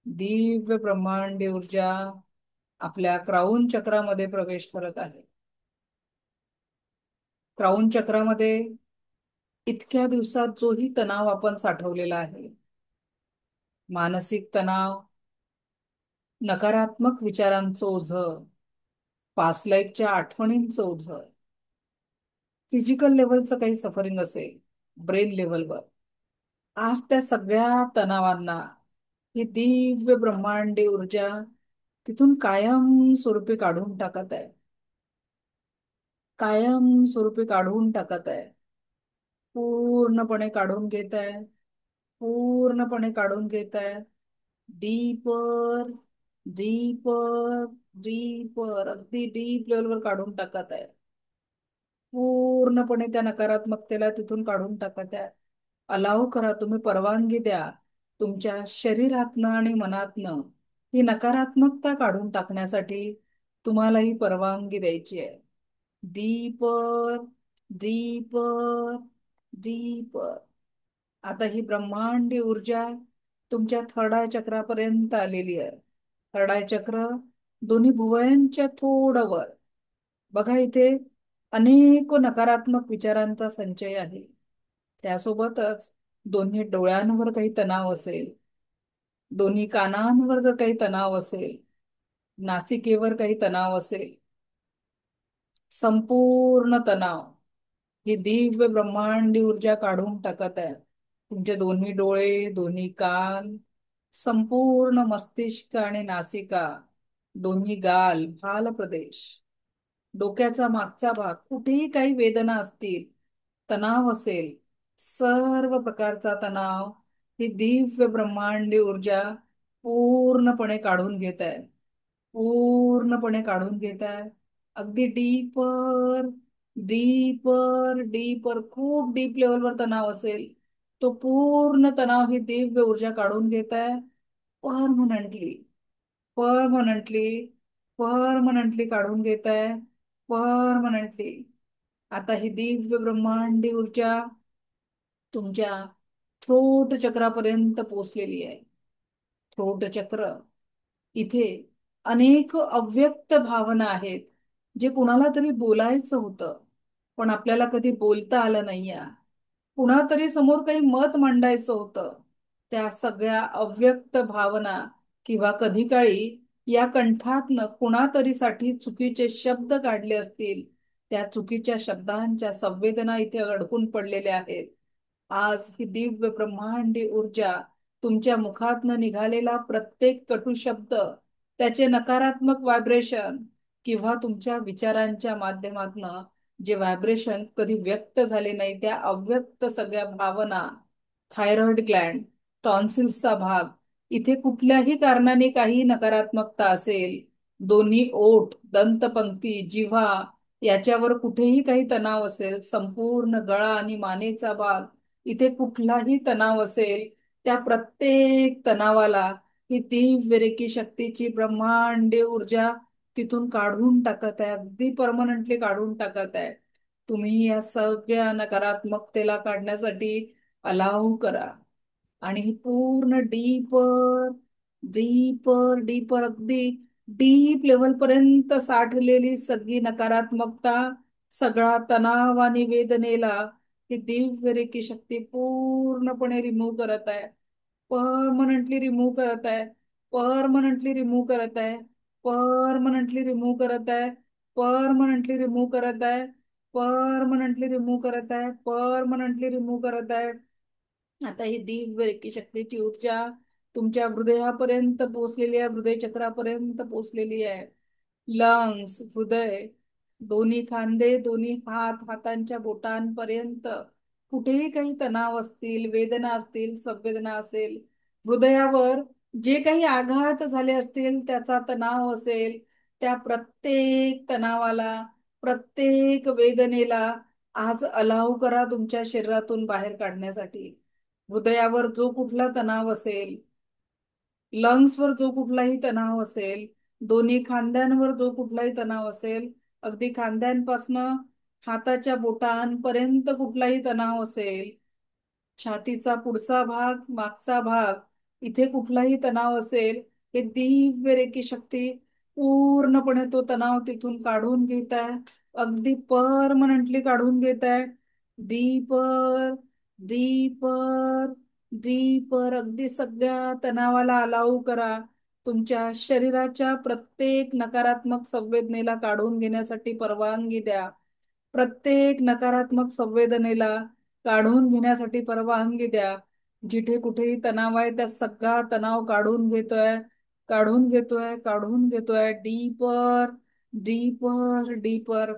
दिव्य ब्रह्मांडी ऊर्जा आपल्या क्राऊन चक्रामध्ये प्रवेश करत आहे. क्राऊन चक्रामध्ये इतक्या दिवसात जोही तणाव आपण साठवलेला आहे, मानसिक तणाव, नकारात्मक विचारांचं ओझं, पास्ट लाईफच्या आठवणींचं ओझं, फिजिकल लेवलचं काही सफरिंग असेल, ब्रेन लेवलवर, आज त्या सगळ्या तणावांना ही दिव्य ब्रह्मांडी ऊर्जा तिथून कायम स्वरूपी काढून टाकत आहे. कायम स्वरूपी काढून टाकत आहे. पूर्णपणे काढून घेत आहे. पूर्णपणे काढून घेत आहे. डीपर, डीपर, डीपर, अगदी डीप लेवलवर काढून टाकत आहे. पूर्णपणे त्या नकारात्मकतेला तिथून काढून टाकत आहे. अलाव करा, तुम्ही परवानगी द्या तुमच्या शरीरातनं आणि मनातनं ही नकारात्मकता काढून टाकण्यासाठी. तुम्हाला ही परवानगी द्यायची आहे. Deeper, deeper, deeper. आता ही ब्रह्मांडी ऊर्जा तुमच्या थर्ड आय चक्रापर्यंत आलेली आहे. थर्ड आय चक्र दोन्ही भुवयांच्या थोडं वर बघा. इथे अनेक नकारात्मक विचारांचा संचय आहे. त्यासोबतच दोन्ही डोळ्यांवर काही तणाव असेल, दोन्ही कानांवर जर काही तणाव असेल, नासिकेवर काही तणाव असेल, संपूर्ण तणाव ही दिव्य ब्रह्मांडी ऊर्जा काढून टाकत आहे. तुमचे दोन्ही डोळे, दोन्ही कान, संपूर्ण मस्तिष्क आणि नासिका, दोन्ही गाल, भाल प्रदेश, डोक्याचा मागचा भाग, कुठेही काही वेदना असतील, तणाव असेल, सर्व प्रकारचा तणाव ही दिव्य ब्रह्मांडी ऊर्जा पूर्णपणे काढून घेत आहे. पूर्णपणे काढून घेत आहे. अगदी डीपर, डीपर, डीपर, खूप डीप लेवलवर तणाव असेल, तो पूर्ण तणाव ही दिव्य ऊर्जा काढून घेत आहे. परमनंटली, परमनंटली, परमनंटली काढून घेत आहे. परमनंटली. आता ही दिव्य ब्रह्मांडी ऊर्जा तुमच्या थ्रोट चक्रापर्यंत पोहोचलेली आहे. थ्रोट चक्र इथे अनेक अव्यक्त भावना आहेत, जे कुणाला तरी बोलायचं होतं पण आपल्याला कधी बोलता आलं नाहीये. कुणातरी समोर काही मत मांडायचं होतं. त्या सगळ्या अव्यक्त भावना किंवा कधी काळी या कंठातनं कुणातरीसाठी चुकीचे शब्द काढले असतील, त्या चुकीच्या शब्दांच्या संवेदना इथे अडकून पडलेल्या आहेत. आज ही दिव्य ब्रह्मांडी ऊर्जा तुमच्या मुखातनं निघालेला प्रत्येक कटू शब्द, त्याचे नकारात्मक व्हायब्रेशन किंवा तुमच्या विचारांच्या माध्यमातनं जे व्हायब्रेशन कधी व्यक्त झाले नाही, त्या अव्यक्त सगळ्या भावना, थायरॉइड ग्लँड, टॉन्सिल्सचा भाग, इथे कुठल्याही कारणाने काही नकारात्मकता असेल, दोन्ही ओठ, दंतपंक्ती, जिव्हा याच्यावर कुठेही काही तणाव असेल, संपूर्ण गळा आणि मानेचा भाग इथे कुठलाही तणाव असेल, त्या प्रत्येक तणावाला ही दिव्य रेकी शक्तीची ब्रह्मांडीय ऊर्जा तिथून काढून टाकत आहे, अगदी परमनंटली काढून टाकत आहे. तुम्ही या सगळ्या नकारात्मकतेला काढण्यासाठी अलाव करा आणि ही पूर्ण डीपर डीपर डीपर अगदी डीप लेवल पर्यंत साठलेली सगळी नकारात्मकता, सगळा तणाव आणि वेदनेला ही दिव्य रेकी शक्ती पूर्णपणे रिमूव्ह करत आहे. परमनंटली रिमूव्ह करत आहे. परमनंटली रिमूव्ह करत आहे. परमनंटली रिमूव्ह करत आहे. परमनंटली रिमूव्ह करत आहे. परमनंटली रिमूव्ह करत आहे. परमनंटली रिमूव्ह करत आहे. आता ही दिव्य रेकी शक्तीची ऊर्जा तुमच्या हृदयापर्यंत पोहोचलेली आहे, हृदय चक्रापर्यंत पोहोचलेली आहे. लंग्स, हृदय, दोन्ही खांदे, दोन्ही हात, हातांच्या बोटांपर्यंत कुठेही काही तणाव असतील, वेदना असतील, संवेदना असेल, हृदयावर जे काही आघात झाले असतील, त्याचा तणाव असेल, त्या प्रत्येक तणावाला, प्रत्येक वेदनेला आज अलाव करा तुमच्या शरीरातून बाहेर काढण्यासाठी. हृदयावर जो कुठला तणाव असेल, लंग्सवर जो कुठलाही तणाव असेल, दोन्ही खांद्यांवर जो कुठलाही तणाव असेल, अगदी खांद्यांपासनं हाताच्या बोटांपर्यंत कुठलाही तणाव असेल, छातीचा पुढचा भाग, मागचा भाग, इथे कुठलाही तणाव असेल, हे दिव्य रेकी शक्ती पूर्णपणे तो तणाव तिथून काढून घेत आहे. अगदी परमनंटली काढून घेत आहे. डीपर डीपर डीपर अगदी सगळ्या तणावाला अलाव करा. तुमच्या शरीराच्या प्रत्येक नकारात्मक संवेदनेला काढून घेण्यासाठी परवानगी द्या. प्रत्येक नकारात्मक संवेदनेला काढून घेण्यासाठी परवानगी द्या. जिथे कुठेही तणाव आहे, त्या सगळा तणाव काढून घेतोय, काढून घेतोय, काढून घेतोय. Deeper deeper deeper.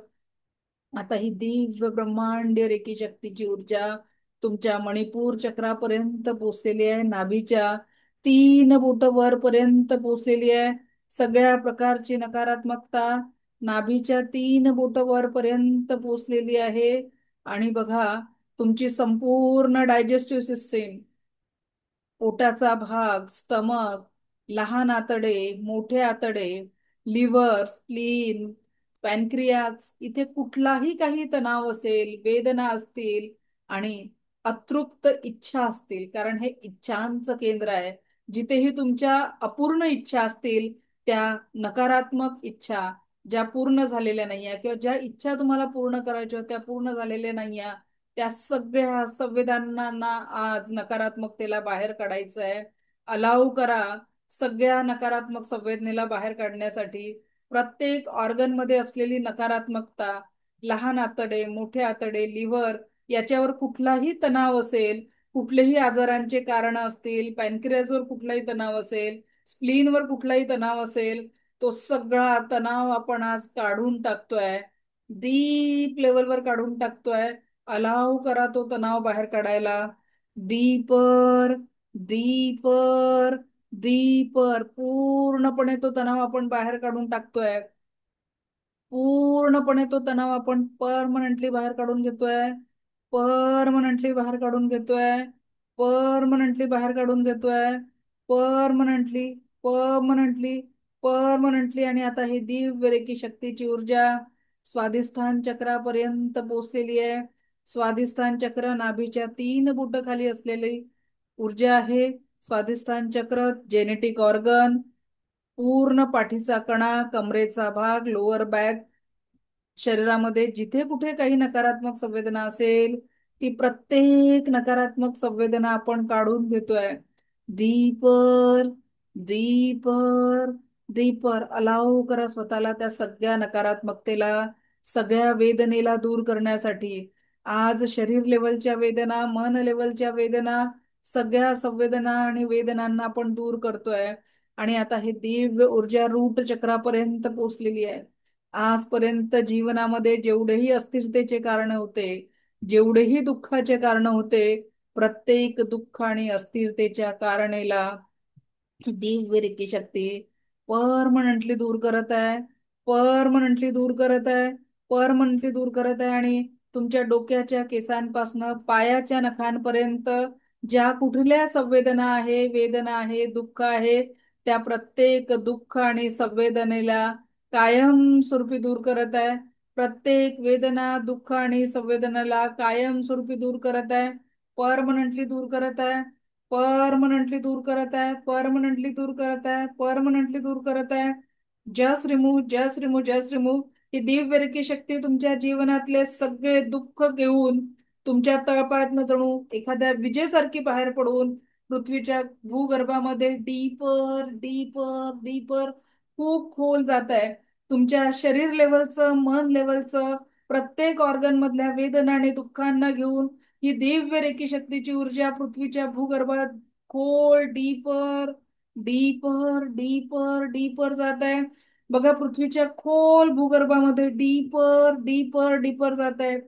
आता ही दिव्य ब्रह्मांडीय रेकी शक्तीची ऊर्जा तुमच्या मणिपूर चक्रापर्यंत पोहोचलेली आहे, नाभीच्या 3 बोट वरपर्यंत पोहोचलेली आहे. सगळ्या प्रकारची नकारात्मकता नाभीच्या 3 बोट वरपर्यंत पोहोचलेली आहे. आणि बघा, तुमची संपूर्ण डायजेस्टिव्ह सिस्टीम, पोटाचा भाग, स्टमक, लहान आतडे, मोठे आतडे, लिव्हर, स्प्लीन, पॅनक्रियाज, इथे कुठलाही काही तणाव असेल, वेदना असतील आणि अतृप्त इच्छा असतील, कारण हे इच्छांचं केंद्र आहे. जिथेही तुमच्या अपूर्ण इच्छा असतील, त्या नकारात्मक इच्छा ज्या पूर्ण झालेल्या नाहीये किंवा ज्या इच्छा तुम्हाला पूर्ण करायच्या त्या पूर्ण झालेल्या नाहीये, त्या सगळ्या संवेदनांना आज नकारात्मकतेला बाहेर काढायचं आहे. अलाव करा सगळ्या नकारात्मक संवेदनेला बाहेर काढण्यासाठी. प्रत्येक ऑर्गन मध्ये असलेली नकारात्मकता, लहान आतडे, मोठे आतडे, लिव्हर, याच्यावर कुठलाही तणाव असेल, कुठलेही आजारांचे कारण असतील, पॅनक्रियाजवर कुठलाही तणाव असेल, स्प्लीनवर कुठलाही तणाव असेल, तो सगळा तणाव आपण आज काढून टाकतोय. डीप लेवलवर काढून टाकतोय. अलाव करा तो तणाव बाहेर काढायला. Deeper deeper deeper. पूर्णपणे तो तणाव आपण बाहेर काढून टाकतोय. पूर्णपणे तो तणाव आपण परमनंटली बाहेर काढून घेतोय. परमनंटली बाहेर काढून घेतोय. परमनंटली बाहेर काढून घेतोय. Permanently permanently permanently. आणि आता ही दिव्य रेकी शक्तीची ऊर्जा स्वादिष्ठान चक्रापर्यंत पोहोचलेली आहे. स्वादिष्ठान चक्र नाभीच्या 3 बोट खाली असलेली ऊर्जा आहे. स्वादिष्ठान चक्र जेनेटिक ऑर्गन, पूर्ण पाठीचा कणा, कमरेचा भाग, लोअर बॅक, शरीरामध्ये जिथे कुठे काही नकारात्मक संवेदना असेल ती प्रत्येक नकारात्मक संवेदना आपण काढून घेतोय. डीपर डीपर डीपर अलाव करा स्वतःला त्या सगळ्या नकारात्मकतेला, सगळ्या वेदनेला दूर करण्यासाठी. आज शरीर लेवलच्या वेदना, मन लेवलच्या वेदना, सगळ्या संवेदना आणि वेदनांना आपण दूर करतोय. आणि आता हे दिव्य ऊर्जा रूट चक्रापर्यंत पोहोचलेली आहे. आजपर्यंत जीवनामध्ये जेवढेही अस्थिरतेचे कारण होते, जेवढेही दुःखाचे कारण होते, प्रत्येक दुःख आणि अस्थिरतेच्या कारणेला ही दिव्य रेकी शक्ती परमनंटली दूर करत आहे, परमनंटली दूर करत आहे, परमनंटली दूर करत आहे. आणि तुमच्या डोक्याच्या केसांपासून पायाच्या नखांपर्यंत ज्या कुठल्या संवेदना आहे, वेदना आहे, दुःख आहे, त्या प्रत्येक दुःख आणि संवेदनेला कायमस्वरूपी दूर करत आहे. प्रत्येक वेदना, दुःख आणि संवेदनाला कायमस्वरूपी दूर करत आहे, परमनंटली दूर करत आहे, परमनंटली दूर करत आहे, परमनंटली दूर करत आहे, परमनंटली दूर करत आहे. Just remove, just remove, just remove. ही दिव्य रेकी शक्ती तुमच्या जीवनातले सगळे दुःख घेऊन तुमच्या तळपायातनं जणू एखाद्या विजेसारखी बाहेर पडून पृथ्वीच्या भूगर्भामध्ये डीपर डीपर डीपर खूप खोल जात आहे. तुमच्या शरीर लेवलचं, मन लेवलचं, प्रत्येक ऑर्गन मधल्या वेदना आणि दुःखांना घेऊन ही दिव्य रेकी शक्तीची ऊर्जा पृथ्वीच्या भूगर्भात खोल डीपर डीपर डीपर डीपर जात आहे. बघा, पृथ्वीच्या खोल भूगर्भामध्ये डीपर डीपर डीपर जात आहे.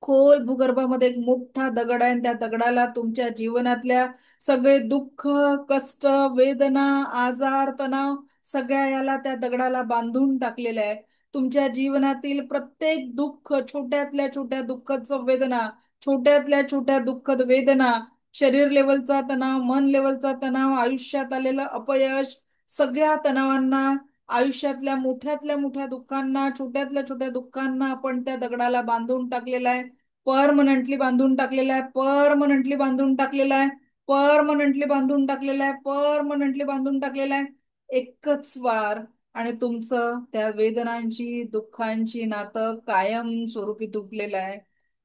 खोल भूगर्भामध्ये एक मोठा दगड आहे आणि त्या दगडाला तुमच्या जीवनातल्या सगळे दुःख, कष्ट, वेदना, आजार, तणाव सगळ्या याला त्या दगडाला बांधून टाकलेलं आहे. तुमच्या जीवनातील प्रत्येक दुःख, छोट्यातल्या छोट्या दुःखद संवेदना, छोट्यातल्या छोट्या दुःखद वेदना, शरीर लेवलचा तणाव, मन लेवलचा तणाव, आयुष्यात आलेलं अपयश, सगळ्या तणावांना, आयुष्यातल्या मोठ्यातल्या मोठ्या दुःखांना, छोट्यातल्या छोट्या दुःखांना आपण त्या दगडाला बांधून टाकलेला आहे. परमनंटली बांधून टाकलेला आहे, परमनंटली बांधून टाकलेला आहे, परमनंटली बांधून टाकलेला आहे, परमनंटली बांधून टाकलेला आहे. एकच वार आणि तुमचं त्या वेदनांची, दुःखांची नातं कायम स्वरूपी तुटलेलं आहे.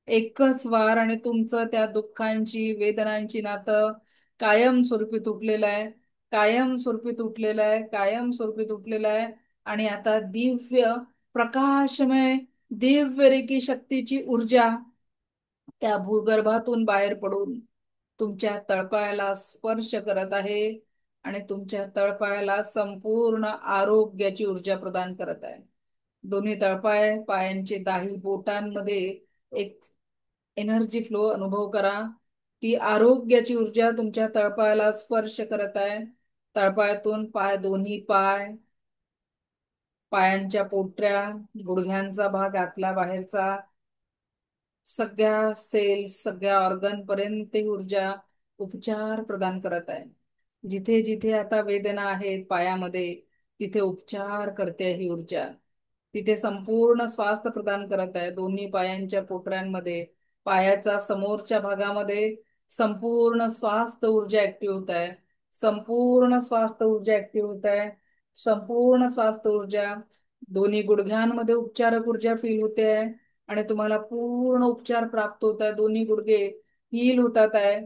एकच वार आणि तुमचं त्या दुःखांची, वेदनांची नातं कायम स्वरूपी तुटलेलं आहे, कायम स्वरूपी तुटलेलं आहे, कायम स्वरूपी तुटलेलं आहे. आणि आता दिव्य प्रकाशमय दिव्य रेकी शक्तीची ऊर्जा त्या भूगर्भातून बाहेर पडून तुमच्या तळपायाला स्पर्श करत आहे आणि तुमच्या तळपायाला संपूर्ण आरोग्याची ऊर्जा प्रदान करत आहे. दोन्ही तळपाय, पायांचे दाही बोटांमध्ये एक एनर्जी फ्लो अनुभव करा. ती आरोग्याची ऊर्जा तुमच्या तळपायाला स्पर्श करत आहे. तळपायातून पाय, दोन्ही पाय, पायांच्या पोटऱ्या, गुडघ्यांचा भाग आतला बाहेरचा, सगळ्या सेल्स, सगळ्या ऑर्गन पर्यंत ही ऊर्जा उपचार प्रदान करत आहे. जिथे जिथे आता वेदना आहेत पायामध्ये, तिथे उपचार करते ही ऊर्जा. तिथे संपूर्ण स्वास्थ्य प्रदान करत आहे. दोन्ही पायांच्या पोटऱ्यांमध्ये, पायाच्या समोरच्या भागामध्ये संपूर्ण स्वास्थ्य ऊर्जा ऍक्टिव्ह होत आहे. संपूर्ण स्वास्थ्य ऊर्जा ऍक्टिव्ह होत आहे. संपूर्ण स्वास्थ्य ऊर्जा दोन्ही गुडघ्यांमध्ये उपचारक ऊर्जा फील होते आहे आणि तुम्हाला पूर्ण उपचार प्राप्त होत आहे. दोन्ही गुडघे हील होतात आहे.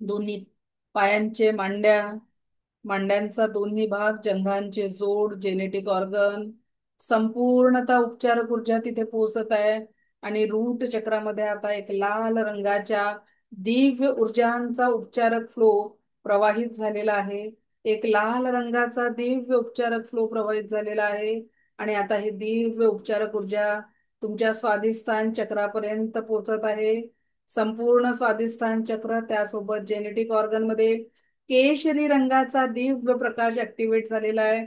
दोन्ही पायांचे मांड्या, मांड्यांचा दोन्ही भाग, जंघांचे जोड, जेनेटिक ऑर्गन, संपूर्णतः उपचारक ऊर्जा तिथे पोहोचत आहे. आणि रूट चक्रामध्ये आता एक लाल रंगाच्या दिव्य ऊर्जांचा उपचारक फ्लो प्रवाहित झालेला आहे. एक लाल रंगाचा दिव्य उपचारक फ्लो प्रवाहित झालेला आहे. आणि आता हे दिव्य उपचारक ऊर्जा तुमच्या स्वादिष्ठान चक्रापर्यंत पोहोचत आहे. संपूर्ण स्वादिष्ठान चक्र, त्यासोबत जेनेटिक ऑर्गन मध्ये केशरी रंगाचा दिव्य प्रकाश ऍक्टिव्हेट झालेला आहे.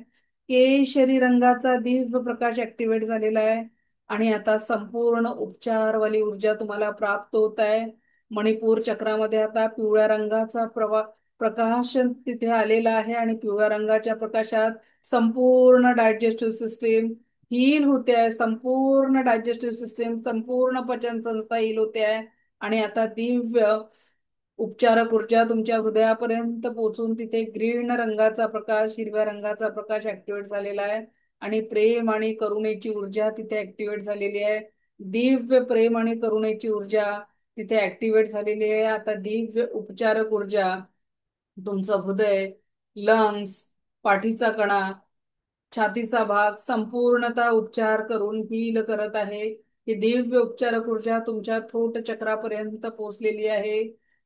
केशरी रंगाचा दिव्य प्रकाश ऍक्टिव्हेट झालेला आहे. आणि आता संपूर्ण उपचारवाली ऊर्जा तुम्हाला प्राप्त होत आहे. मणिपूर चक्रामध्ये आता पिवळ्या रंगाचा प्रकाश तिथे आलेला आहे आणि पिवळ्या रंगाच्या प्रकाशात संपूर्ण डायजेस्टिव्ह सिस्टीम, हील होते आहे, संपूर्ण डायजेस्टिव्ह सिस्टीम, संपूर्ण पचन संस्था हील होते आहे. आणि आता दिव्य उपचारक ऊर्जा तुमच्या हृदयापर्यंत पोहोचून तिथे ग्रीन रंगाचा प्रकाश, हिरव्या रंगाचा प्रकाश ऍक्टिव्हेट झालेला आहे. आणि प्रेम आणि करुणेची ऊर्जा तिथे ऍक्टिव्हेट झालेली आहे. दिव्य प्रेम आणि करुणेची ऊर्जा तिथे ऍक्टिव्हेट झालेली आहे. आता दिव्य उपचारक ऊर्जा तुमचं हृदय, लंग्स, पाठीचा कणा, छातीचा भाग संपूर्णतः उपचार करून हील करत आहे. ही दिव्य उपचारक ऊर्जा तुमच्या थोट चक्रापर्यंत पोहोचलेली आहे.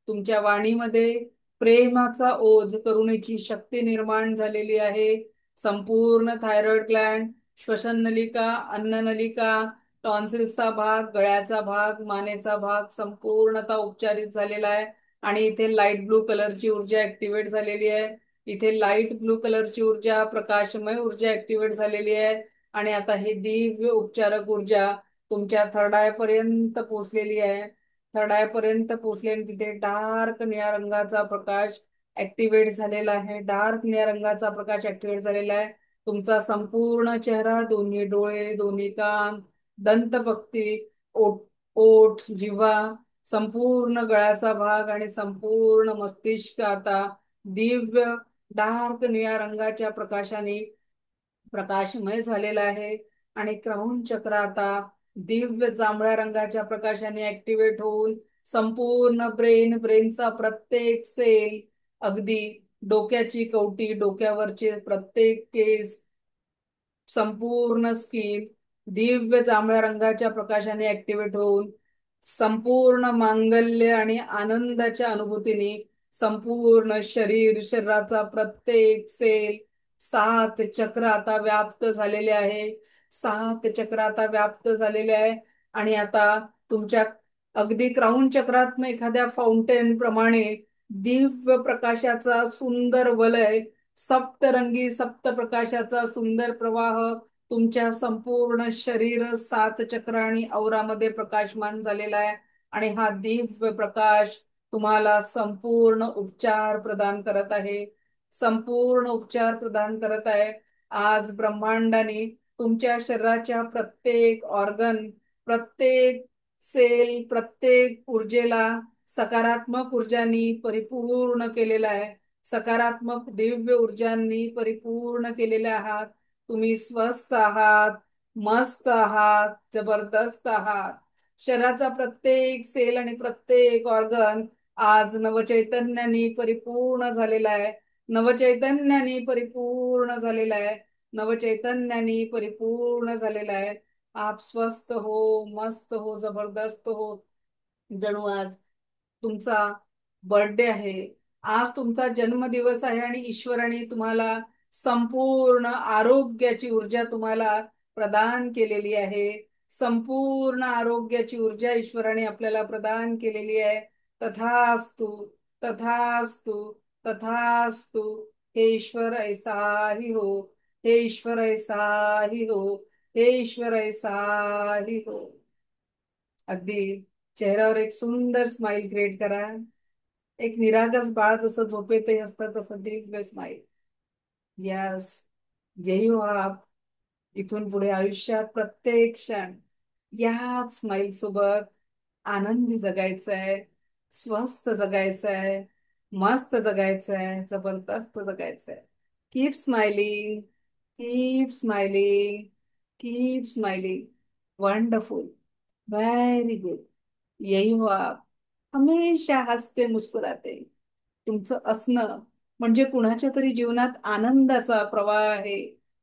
तुमच्या वाणीमध्ये प्रेमाचा ओझ, करुणेची शक्ती निर्माण झालेली आहे. संपूर्ण थायरॉइड ग्लँड, श्वसन नलिका, अन्न नलिका, टॉन्सिल्सचा भाग, गळ्याचा भाग, मानेचा भाग संपूर्णतः उपचारित झालेला आहे. आणि इथे लाईट ब्लू कलरची ऊर्जा ऍक्टिव्हेट झालेली आहे. इथे लाईट ब्लू कलरची ऊर्जा, प्रकाशमय ऊर्जा ऍक्टिव्हेट झालेली आहे. आणि आता ही दिव्य उपचारक ऊर्जा तुमच्या थर्ड आय पर्यंत पोहोचलेली आहे. थर्ड आय पर्यंत पोहोचली आणि तिथे डार्क निळ्या रंगाचा प्रकाश ऍक्टिव्हेट झालेला आहे. डार्क निळ्या रंगाचा प्रकाश ऍक्टिव्हेट झालेला आहे. तुमचा संपूर्ण चेहरा, दोन्ही डोळे, दोन्ही कान, दंतपक्ती, ओठ, ओठ, जिव्हा, संपूर्ण गळ्याचा भाग आणि संपूर्ण मस्तिष्क आता दिव्य डार्क निळ्या रंगाच्या प्रकाशाने प्रकाशमय झालेला आहे. आणि क्राऊन चक्र आता दिव्य जांभळ्या रंगाच्या प्रकाशाने ऍक्टिव्हेट होऊन संपूर्ण ब्रेनचा प्रत्येक सेल, अगदी डोक्याची कवटी, डोक्यावरचे प्रत्येक केस, संपूर्ण स्किन दिव्य जांभळ्या रंगाच्या प्रकाशाने ऍक्टिव्हेट होऊन संपूर्ण मांगल्य आणि आनंदाच्या अनुभूतीने संपूर्ण शरीराचा प्रत्येक सेल, 7 चक्र आता व्याप्त झालेले आहे. 7 चक्र आता व्याप्त झालेले आहे. आणि आता तुमच्या अगदी क्राऊन चक्रात एखाद्या फाउंटेन प्रमाणे दिव्य प्रकाशाचा सुंदर वलय, सप्तरंगी सप्तप्रकाशाचा सुंदर प्रवाह तुमच्या संपूर्ण शरीर, 7 चक्र आणि औरामध्ये प्रकाशमान झालेला आहे. आणि हा दिव्य प्रकाश तुम्हाला संपूर्ण उपचार प्रदान करत आहे. संपूर्ण उपचार प्रदान करत आहे. आज ब्रह्मांडाने तुमच्या शरीराच्या प्रत्येक ऑर्गन, प्रत्येक सेल, प्रत्येक ऊर्जेला सकारात्मक ऊर्जांनी परिपूर्ण केलेला आहे. सकारात्मक दिव्य ऊर्जांनी परिपूर्ण केलेले आहात. तुम्ही स्वस्थ आहात, मस्त आहात, जबरदस्त आहात. शरीराचा प्रत्येक सेल आणि प्रत्येक ऑर्गन आज नवचैतन्याने परिपूर्ण झालेला आहे. नवचैतन्याने परिपूर्ण झालेला आहे. नवचैतन्याने परिपूर्ण झालेला आहे. आप स्वस्थ हो, मस्त हो, जबरदस्त हो. जणू आज तुमचा बर्थडे आहे, आज तुमचा जन्मदिवस आहे आणि ईश्वराने तुम्हाला संपूर्ण आरोग्याची ऊर्जा तुम्हाला प्रदान केलेली आहे. संपूर्ण आरोग्याची ऊर्जा ईश्वराने आपल्याला प्रदान केलेली आहे. तथास्तु, तथास्तु, तथास्तु. हे ईश्वर ऐसा ही हो, हे ईश्वर ऐसा ही हो, हे ईश्वर ऐसा ही हो. अगदी चेहऱ्यावर एक सुंदर स्माइल क्रिएट करा. एक निरागस बाळ जसं झोपेतही असतं तसं दिव्य स्माइल. यस, जेही हो आप. इथून पुढे आयुष्यात प्रत्येक क्षण याच स्माइल सोबत आनंदी जगायचं आहे, स्वस्थ जगायचं आहे, मस्त जगायचं आहे, जबरदस्त जगायचं आहे. Keep smiling, keep smiling, keep smiling. Wonderful, very good. यही हो आप. हमेशा हसते मुस्कुराते. तुमचं असणं म्हणजे कुणाच्या तरी जीवनात आनंदाचा प्रवाह आहे.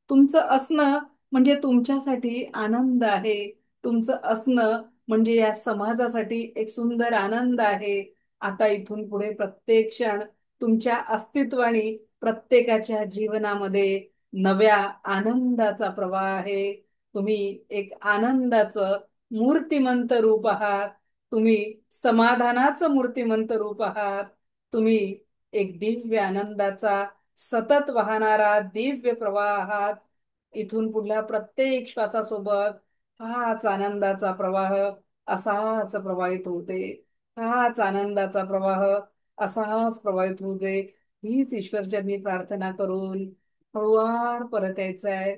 तुमचं असणं म्हणजे तुमच्यासाठी आनंद आहे. तुमचं असणं म्हणजे या समाजासाठी एक सुंदर आनंद आहे. आता इथून पुढे प्रत्येक क्षण तुमच्या अस्तित्वाने प्रत्येकाच्या जीवनामध्ये नव्या आनंदाचा प्रवाह आहे. तुम्ही एक आनंदाचं मूर्तिमंत रूप आहात. तुम्ही समाधानाचं मूर्तिमंत रूप आहात. तुम्ही एक दिव्य आनंदाचा सतत वाहणारा दिव्य प्रवाह आहात. इथून पुढल्या प्रत्येक श्वासासोबत हाच आनंदाचा प्रवाह असाच प्रवाहित होते. हाच आनंदाचा प्रवाह असाच प्रवाहित होते. हीच ईश्वरचरणी प्रार्थना करून हळूवार परत यायचं आहे.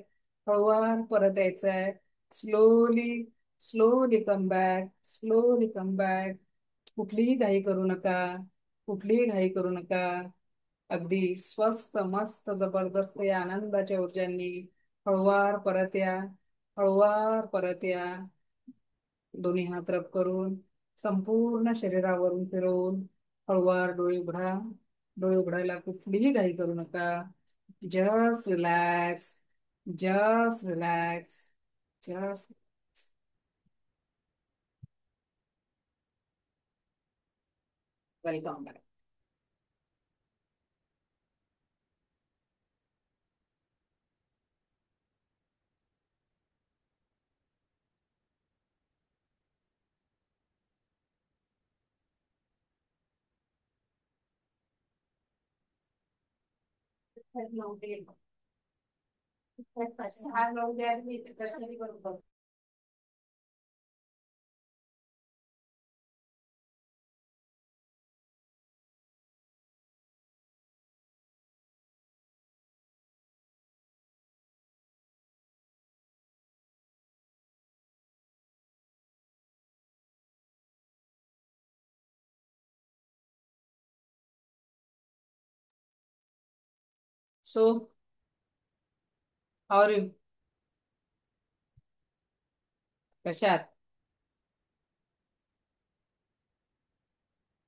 हळूवार परत यायचंय. Slowly slowly come back, slowly come back. कुठलीही घाई करू नका, कुठलीही घाई करू नका. अगदी स्वस्त मस्त जबरदस्त या आनंदाच्या ऊर्जांनी हळूवार परत या, हळूवार परत या. दोन्ही हात रब करून संपूर्ण शरीरावरून फिरवून हळूवार डोळे उघडा. डोळे उघडायला कुठलीही घाई करू नका. Just relax, just relax, just. Welcome back. So और कशात?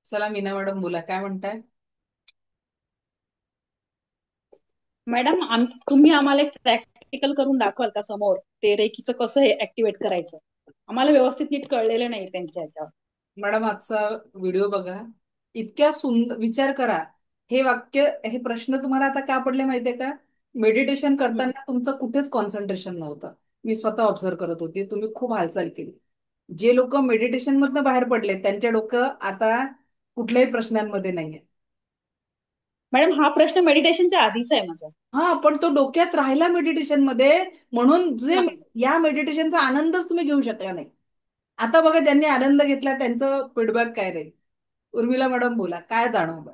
चला मीना मॅडम बोला, काय म्हणताय? मॅडम तुम्ही आम्हाला एक प्रॅक्टिकल करून दाखवाल का समोर ते रेकीचं कसं हे ऍक्टिव्हेट करायचं? आम्हाला व्यवस्थित नीट कळलेलं नाही त्यांच्या ह्याच्यावर. मॅडम आजचा व्हिडिओ बघा, इतक्या सुंदर विचार करा. हे वाक्य, हे प्रश्न तुम्हाला आता का पडले माहितीये का? मेडिटेशन करताना तुमचं कुठेच कॉन्सन्ट्रेशन नव्हतं. मी स्वतः ऑब्झर्व करत होते, तुम्ही खूप हालचाल केली. जे लोक मेडिटेशन मधनं बाहेर पडले त्यांच्या डोकं आता कुठल्याही प्रश्नांमध्ये नाहीये. मॅडम हा प्रश्न मेडिटेशनच्या आधीचा आहे माझा. हा, पण तो डोक्यात राहिला मेडिटेशन मध्ये, म्हणून जे या मेडिटेशनचा आनंदच तुम्ही घेऊ शकला नाही. आता बघा, ज्यांनी आनंद घेतला त्यांचं फीडबॅक काय राहील? उर्मिला मॅडम बोला, काय जाणवलं?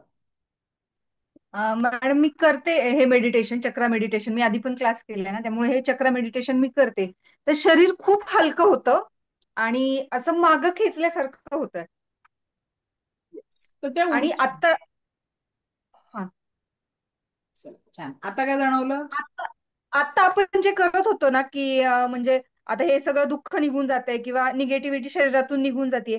मॅडम मी करते हे मेडिटेशन, चक्रा मेडिटेशन. मी आधी पण क्लास केलाय ना, त्यामुळे हे चक्रा मेडिटेशन मी करते. तर शरीर खूप हलकं होतं आणि असं मागं खेचल्यासारखं होतं. तर त्या आणि आता हा छान. आता काय जाणवलं? आता आता आपण जे करत होतो ना, की म्हणजे आता हे सगळं दुःख निघून जातंय किंवा निगेटिव्हिटी शरीरातून निघून जाते,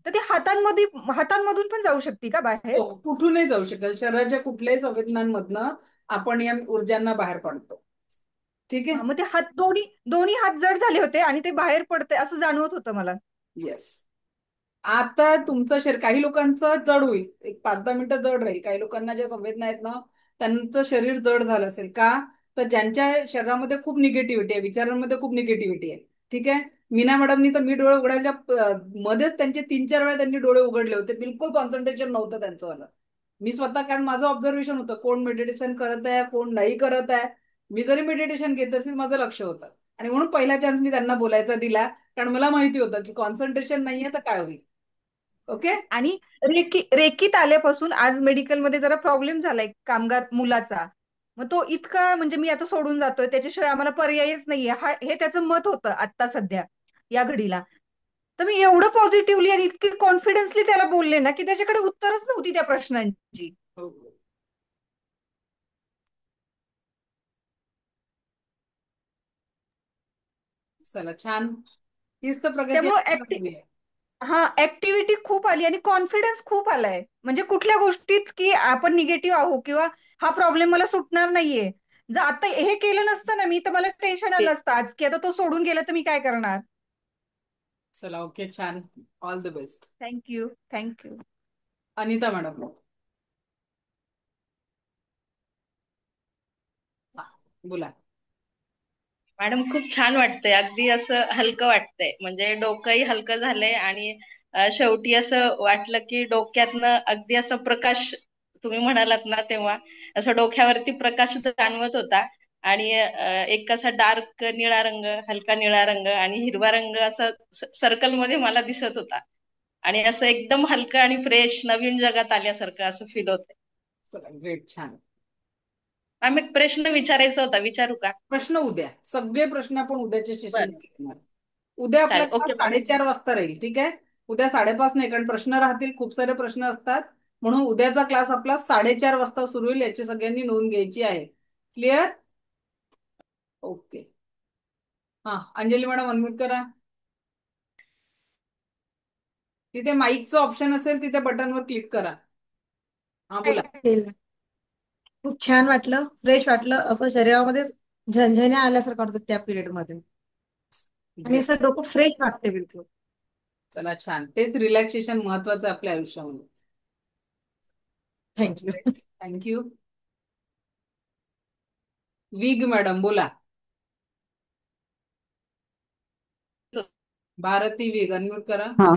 तर ते हातांमधून पण जाऊ शकते का बाहेर? हो, कुठूनही जाऊ शकेल. शरीराच्या कुठल्याही संवेदनांमधनं आपण या ऊर्जांना बाहेर पडतो. ठीक आहे. मग ते हात दोन्ही दोन्ही हात जड झाले होते आणि ते बाहेर पडते असं जाणवत होतं मला. येस. आता तुमचं शरीर, काही लोकांचं जड होईल, एक 5-10 मिनिटं जड राहील. काही लोकांना ज्या संवेदना आहेत ना, त्यांचं शरीर जड झालं असेल का? तर ज्यांच्या शरीरामध्ये खूप निगेटिव्हिटी आहे, विचारांमध्ये खूप निगेटिव्हिटी आहे. ठीक आहे. मीना मॅडमनी तर, मी डोळे उघडायच्या मध्येच त्यांचे 3-4 वेळा त्यांनी डोळे उघडले होते. बिलकुल कॉन्सन्ट्रेशन नव्हतं त्यांचं वालं. मी स्वतः, कारण माझं ऑब्झर्वेशन होतं, कोण मेडिटेशन करत आहे कोण नाही करत आहे. मी जरी मेडिटेशन घेत असेल, माझं लक्ष होतं. आणि म्हणून पहिला चान्स मी त्यांना बोलायचा दिला, कारण मला माहिती होतं की कॉन्सन्ट्रेशन नाहीये तर काय होईल. ओके. आणि रेकीत आल्यापासून आज मेडिकलमध्ये जरा प्रॉब्लेम झालाय कामगार मुलाचा. मग तो इतका, म्हणजे मी आता सोडून जातोय, त्याच्याशिवाय आम्हाला पर्यायच नाहीये, हे त्याचं मत होतं आता सध्या या घडीला. तर मी एवढं पॉझिटिव्हली आणि इतकी कॉन्फिडन्सली त्याला बोलले ना, की त्याच्याकडे उत्तरच नव्हती त्या प्रश्नांची. हो. चला छान. हीच तर प्रगती त्यामुळे आपल्याला हवी आहे. ऍक्टिव्हिटी खूप आली आणि कॉन्फिडन्स खूप आलाय. म्हणजे कुठल्या गोष्टीत की आपण निगेटिव्ह आहोत किंवा हा प्रॉब्लेम मला सुटणार नाहीये, जर आता हे केलं नसतं ना मी, तर मला टेन्शन आलं असतं आज, की आता तो सोडून गेला तर मी काय करणार. चला, ओके, छान. All the best. Thank you, thank you. Anita madam, बोला. मॅडम खूप छान वाटतंय, अगदी असं हलकं वाटतंय, म्हणजे डोकंही हलकं झालंय आणि शेवटी असं वाटलं की डोक्यातनं अगदी असं प्रकाश, तुम्ही म्हणालात ना तेव्हा, असं डोक्यावरती प्रकाश जाणवत होता. आणि एक असा डार्क निळा रंग, हलका निळा रंग आणि हिरवा रंग असं सर्कलमध्ये मला दिसत होता. आणि असं एकदम हलकं आणि फ्रेश नवीन जगात आल्यासारखं असं फील होतंय. चला, ग्रेट, छान. मॅम एक प्रश्न विचारायचा होता, विचारू का? प्रश्न उद्या, सगळे प्रश्न आपण उद्याच्या सेशन बरं, घेणार. उद्या आपला चालेल. Class okay ma'am. 4:30 वाजता राहील, ठीक आहे. उद्या 5:30 नाही, कारण प्रश्न राहतील, खूप सारे प्रश्न असतात. म्हणून उद्याचा क्लास आपला 4:30 वाजता सुरू होईल, याची सगळ्यांनी नोंद घ्यायची आहे. क्लिअर? ओके. हा, अंजली मॅडम अनम्यूट करा. तिथे माईकचं ऑप्शन असेल, तिथे बटनवर क्लिक करा. हा, बोला. केलं. खूप छान वाटलं, फ्रेश वाटलं, असं शरीरामध्ये झणझण्या आल्यासारखं वाटतं त्या पिरियड मध्ये, आणि ग्रेट. असं डोकं फ्रेश वाटते बिलकुल. चला, छान. तेच रिलॅक्सेशन महत्वाचं आहे आपल्या आयुष्यामध्ये. थँक्यू. थँक्यू. विग मॅडम बोला. भारती विग अनम्यूट करा. हा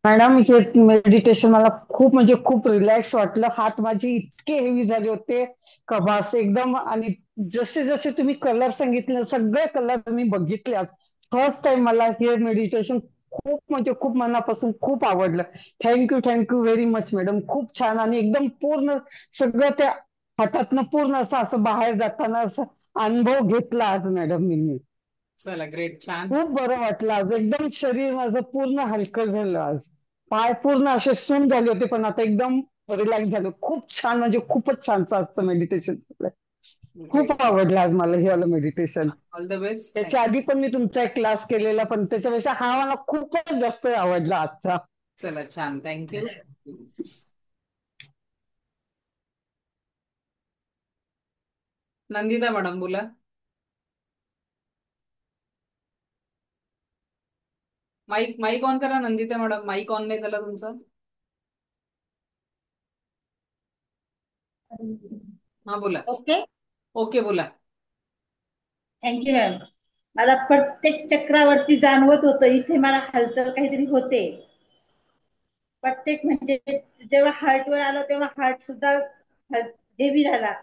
मॅडम, हे मेडिटेशन मला खूप म्हणजे खूप रिलॅक्स वाटलं. हात माझे इतके हेवी झाले होते का बस एकदम. आणि जसे जसे तुम्ही कलर सांगितले, सगळे कलर मी बघितले आज फर्स्ट टाइम. मला हे मेडिटेशन खूप म्हणजे खूप मनापासून खूप आवडलं. Thank you, thank you very much madam. खूप छान, आणि एकदम पूर्ण सगळं त्या हातातनं पूर्ण असं असं बाहेर जाताना असं अनुभव घेतला आज मॅडम मी. चला, ग्रेट, छान. खूप बरं वाटलं आज, एकदम शरीर माझं पूर्ण हलकं झालं आज. पाय पूर्ण असे सून झाले होते, पण आता एकदम रिलॅक्स झालं. खूप छान, म्हणजे खूपच छान आजचं मेडिटेशन. खूप ग्रेट. आवडलं आज मला हे वालं मेडिटेशन. All the best. त्याच्या आधी पण मी तुमचा एक क्लास केलेला, पण त्याच्यापेक्षा हा मला खूपच जास्त आवडला आजचा. चला, छान, थँक्यू. नंदिता मॅडम बोला. माईक माईक ऑन करा नंदिता मॅडम. माईक ऑन नाही झाला तुमचा. हा, बोला. ओके. ओके, बोला. Thank you ma'am. मला प्रत्येक चक्रावरती जाणवत होतं, इथे मला हालचाल काहीतरी होते. प्रत्येक म्हणजे जेव्हा हार्टवर आलं तेव्हा हार्ट सुद्धा हेवी झाला.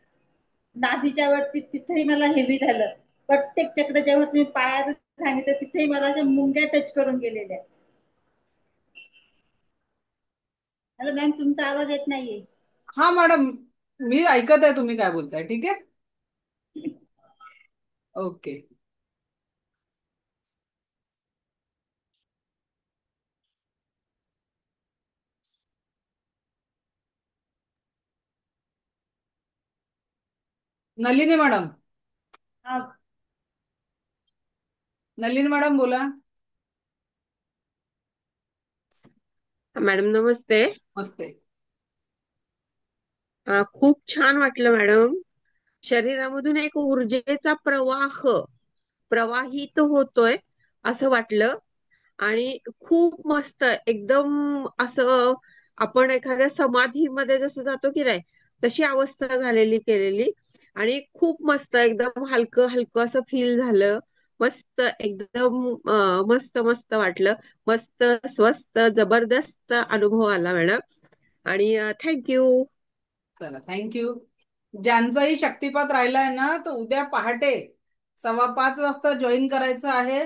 नाभीच्या वरती तिथेही मला हेवी झालं. प्रत्येक चक्र जेव्हा तुम्ही पायात सांगितलं, तिथेही मला त्या मुंग्या टच करून गेलेल्या. हॅलो मॅम, तुमचा आवाज येत नाहीये. हा मॅडम, मी ऐकत आहे तुम्ही काय बोलताय, ठीक आहे. ओके. नलिनी मॅडम. हा, नलिनी मॅडम बोला. मॅडम नमस्ते. नमस्ते. खूप छान वाटलं मॅडम. शरीरामधून एक ऊर्जेचा प्रवाह प्रवाहित होतोय असं वाटलं. आणि खूप मस्त एकदम असं आपण एखाद्या समाधीमध्ये जसं जातो की नाही, तशी अवस्था झालेली केलेली. आणि खूप मस्त एकदम हलकं हलकं असं फील झालं. मस्त एकदम मस्त मस्त वाटलं. मस्त स्वस्त जबरदस्त अनुभव आला मॅडम. आणि थँक्यू. चला, थँक्यू. ज्यांचाही शक्तिपात राहिलाय ना, तर उद्या पहाटे 5:15 वाजता जॉईन करायचं आहे,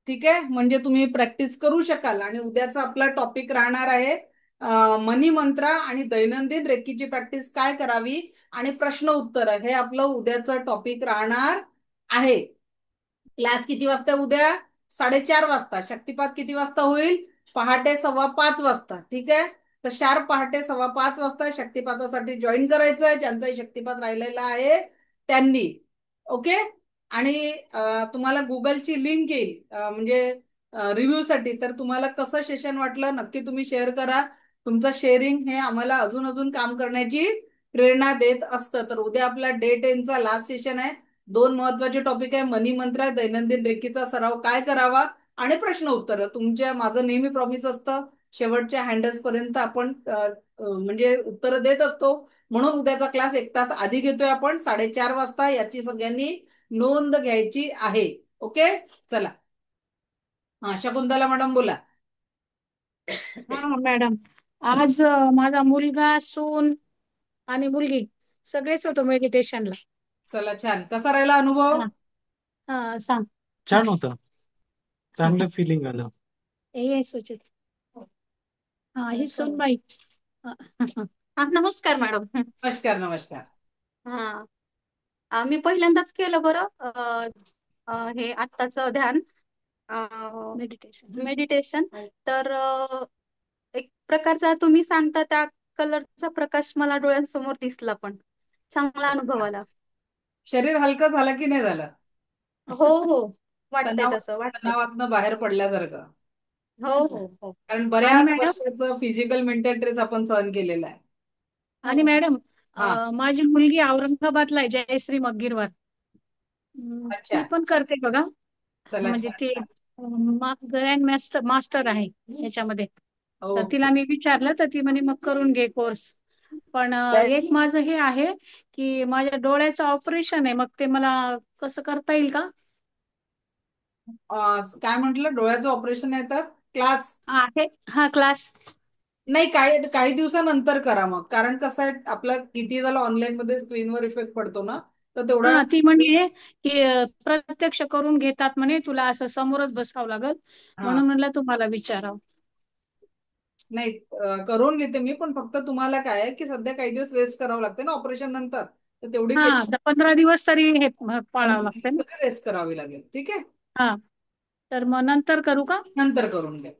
ठीक आहे. म्हणजे तुम्ही प्रॅक्टिस करू शकाल. आणि उद्याचा आपला टॉपिक राहणार आहे मनी मंत्रा आणि दैनंदिन रेकीची प्रॅक्टिस काय करावी, आणि प्रश्न उत्तर हे आपलं उद्याचं टॉपिक राहणार आहे. क्लास किती वाजता उद्या? 4:30 वाजता. शक्तिपात किती वाजता होईल? पहाटे 5:15 वाजता, ठीक आहे. तर शार्प पहाटे 5:15 वाजता शक्तिपातासाठी जॉईन करायचं आहे, ज्यांचाही शक्तिपात राहिलेला आहे त्यांनी. ओके. आणि तुम्हाला गुगलची लिंक येईल, म्हणजे रिव्ह्यू साठी. तर तुम्हाला कसं सेशन वाटलं नक्की तुम्ही शेअर करा. तुमचं शेअरिंग हे आम्हाला अजून अजून काम करण्याची प्रेरणा देत असतं. तर उद्या आपला डे 10चा लास्ट सेशन आहे. 2 महत्वाचे टॉपिक आहे, मनी मंत्र, दैनंदिन रेकीचा सराव काय करावा, आणि प्रश्न उत्तर. तुमच्या माझं नेहमी प्रॉमिस असतं, शेवटच्या हँडल्स पर्यंत आपण म्हणजे उत्तर देत असतो. म्हणून उद्याचा क्लास 1 तास आधी घेतोय आपण, 4:30 वाजता. याची सगळ्यांनी नोंद घ्यायची आहे. ओके. चला, हा, शकुंतला मॅडम बोला. हा मॅडम, आज माझा मुलगा, सून आणि मुलगी सगळेच होतो मेडिटेशनला. चला, छान. कसा राहिला अनुभव? हा, हा, सांग. छान होतं. चांगलं फिलिंग आलं. हे सुचित. हा, ही सूनबाई. हा, नमस्कार मॅडम. नमस्कार, नमस्कार. हा, मी पहिल्यांदाच केलं बरं हे आत्ताचं ध्यान मेडिटेशन. तर एक प्रकारचा तुम्ही सांगता त्या कलरचा प्रकाश मला डोळ्यांसमोर दिसला, पण चांगला अनुभव आला. शरीर हलकं झालं की नाही झालं? हो हो, वाटतंय तसं वाटतंय. तणावातनं बाहेर पडल्यासारखं. हो हो हो. कारण आणि बऱ्याच मॅडम वर्षाचं फिजिकल मेंटल स्ट्रेस आपण सहन केलेला आहे. आणि मॅडम हा. माझी मुलगी औरंगाबादला आहे, जयश्री मग्गीरवर. अच्छा, ती पण करते बघा. चला म्हणजे छान ती छान. ग्रँड मास्टर आहे याच्यामध्ये. तर ओके. तिला मी विचारलं तर ती म्हणे मग करून घे कोर्स. पण एक माझं हे आहे की माझ्या डोळ्याचं ऑपरेशन आहे, मग ते मला कसं करता येईल का? काय म्हटलं, डोळ्याचं ऑपरेशन आहे तर क्लास? आहे, हा क्लास. नाही, काही काही दिवसानंतर करा मग, कारण कसं आहे आपलं किती झालं ऑनलाईन मध्ये स्क्रीनवर इफेक्ट पडतो ना, तर तेवढा. हा, ती म्हणे की प्रत्यक्ष करून घेतात म्हणे, तुला असं समोरच बसावं लागल, हा, म्हणून म्हणलं तुम्हाला विचारावं. नाही, करून घेते मी, पण फक्त तुम्हाला काय आहे की सध्या काही दिवस रेस्ट करावं लागते ना ऑपरेशन नंतर, तर तेवढी हा, तर 15 दिवस तरी हे पाळावं 15 लागतं दिवस ना. तरी रेस्ट करावी लागेल. ठीक आहे, हा, तर मग नंतर करू का? नंतर करून घ्या.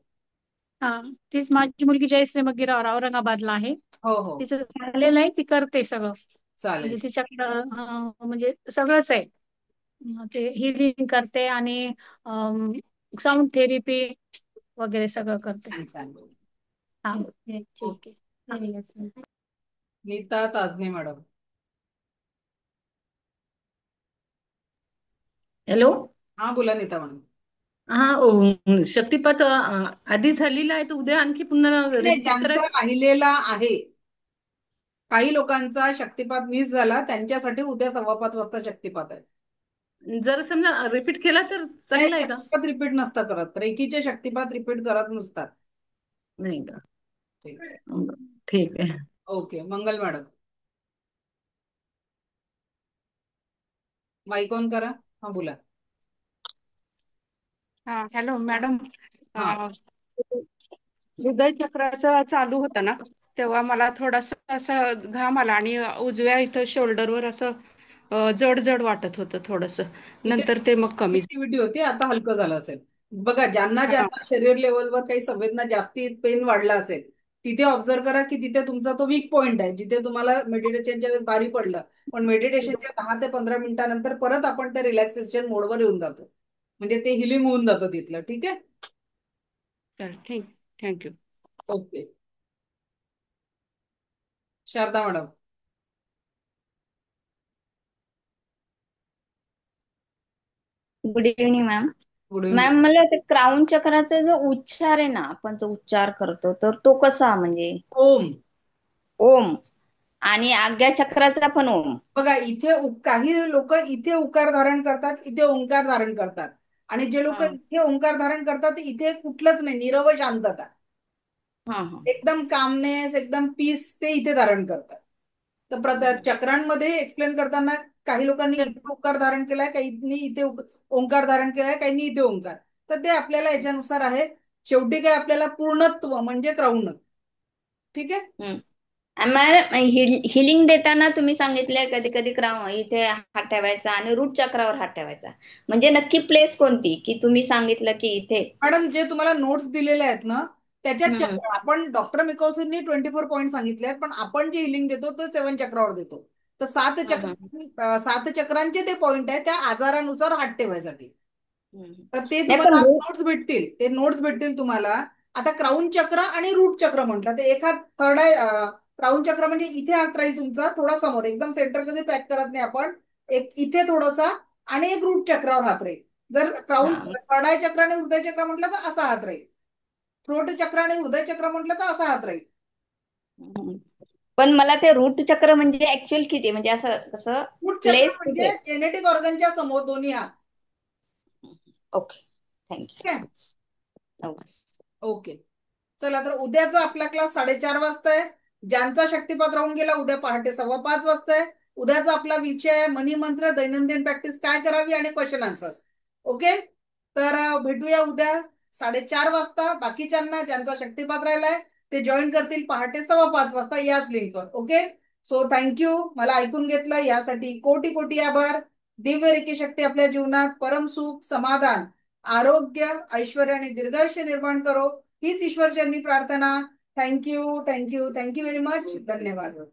हा, तीच माझी मुलगी जयश्री मग्गीरावर औरंगाबादला आहे. हो हो, तिचं झालेलं आहे, ती करते सगळं. म्हणजे चालेल. तिच्याकडं म्हणजे सगळंच आहे. ते हिलिंग करते आणि साऊंड थेरपी वगैरे सगळं करते. छान छान. हा, ठीक ओके. आहे. नीता ताजने मॅडम. हॅलो. हा, बोला नीता मॅडम. हा, शक्तिपात आधी झालेला आहे तर उद्या आणखी पुन्हा नाही, रिपीट ज्यांचा करायचं. राहिलेला आहे, काही लोकांचा शक्तिपात मिस झाला, त्यांच्यासाठी उद्या 5:15 वाजता शक्तिपात आहे. जर समजा रिपीट केला तर नाही, चांगलं आहे का? शक्तिपात रिपीट नसता करत, रेकीचे शक्तिपात रिपीट करत नसतात. नाही का? ठीक आहे. ठीक आहे. Okay, Mangal madam, mike on करा. हा, बोला. Hello madam. हा, हृदय चक्राचं चालू होतं ना, तेव्हा मला थोडस असं घाम आला आणि उजव्या इथं शोल्डरवर असं जड जड वाटत होतं थोडस. तिथे नंतर ते मग कमी ऍक्टिव्हिटी होती, आता हलकं झालं असेल. बघा, ज्यांना हा. ज्यांना शरीर लेवलवर काही संवेदना जास्ती पेन वाढला असेल, तिथे ऑब्झर्व करा की तिथे तुमचा तो वीक पॉइंट आहे, जिथे तुम्हाला मेडिटेशनच्या वेळेस भारी पडलं. पण मेडिटेशनच्या 10 ते 15 मिनिटानंतर परत आपण त्या रिलॅक्सेशन मोडवर येऊन जातो, म्हणजे ते हिलिंग होऊन जातं तिथलं. ठीक आहे. तर thank you. Okay, Sharada madam. Good evening ma'am. Good evening. Ma'am, मला ते क्राऊन चक्राचा जो उच्चार आहे ना, आपण जो उच्चार करतो, तर तो कसा म्हणजे? ओम. ओम. आणि आज्ञा चक्राचा पण ओम. बघा, इथे काही लोक इथे उकार धारण करतात, इथे ओंकार धारण करतात, आणि जे लोक हा इथे ओंकार धारण करतात ते इथे कुठलंच नाही, निरव शांतता, हा हा. एकदम कामनेस, एकदम पीस ते इथे धारण करतात. तर चक्रांमध्ये एक्सप्लेन करताना काही लोकांनी इथे ओंकार धारण केलाय, काहींनी इथे ओंकार धारण केलाय, काहींनी इथे ओंकार. तर ते आपल्याला याच्यानुसार आहे. शेवटी काय, आपल्याला पूर्णत्व म्हणजे क्राऊन. ठीक आहे. हिलिंग देताना तुम्ही सांगितलंय कधी कधी इथे हात ठेवायचा आणि रूट चक्रावर हात ठेवायचा, म्हणजे नक्की प्लेस कोणती की तुम्ही सांगितलं की इथे? मॅडम, जे तुम्हाला नोट्स दिलेले आहेत ना, त्याच्यात हम्म. आपण डॉक्टर मिकॉसिननी 24 पॉईंट सांगितले आहेत, पण आपण जे हिलिंग देतो ते 7 चक्रावर देतो. तर 7 हम्म. चक्रांचे ते पॉईंट आहे त्या आजारानुसार हात ठेवायसाठी. तर ते नाही पण तुम्हाला नोट्स भेटतील, ते नोट्स भेटतील तुम्हाला. आता क्राऊन चक्र आणि रूट चक्र म्हटलं तर एखाद थर्ड आहे. क्राऊन चक्र म्हणजे इथे हात राहील तुमचा थोडा समोर, एकदम सेंटर मध्ये पॅक करत नाही आपण, एक इथे थोडासा, आणि एक रूट चक्रावर हात राहील. जर क्राऊन हा. थर्ड चक्र आणि हृदय चक्र म्हटलं तर असा हात राहील. थ्रोट चक्र आणि हृदय चक्र म्हटलं तर असा हात राहील. हम्म. पण मला ते रूट चक्र म्हणजे ऍक्च्युअल किती, म्हणजे असं कसं रूट चक्र प्लेस म्हणजे कुठे? जेनेटिक ऑर्गनच्या समोर दोन्ही हात. ओके, ठीक आहे. थँक्यू. ओके, चला, तर उद्याचा आपला क्लास 4:30 वाजता आहे. ज्यांचा शक्तिपात राहून गेला, उद्या पहाटे 5:15 वाजता आहे. उद्याचा आपला विषय आहे मनी मंत्र, दैनंदिन प्रॅक्टिस काय करावी आणि क्वेश्चन आन्सर्स. ओके, तर भेटूया उद्या 4:30 वाजता. बाकीच्यांना ज्यांचा शक्तिपात राहिलाय ते जॉईन करतील पहाटे 5:15 वाजता याच लिंकवर. ओके, सो थँक्यू, मला ऐकून घेतलं यासाठी कोटी कोटी आभार. दिव्य रेकी शक्ती आपल्या जीवनात परम सुख, समाधान, आरोग्य, ऐश्वर्य आणि दीर्घायुष्य निर्माण करो, हीच ईश्वरचरणी प्रार्थना. Thank you thank you thank you very much. धन्यवाद.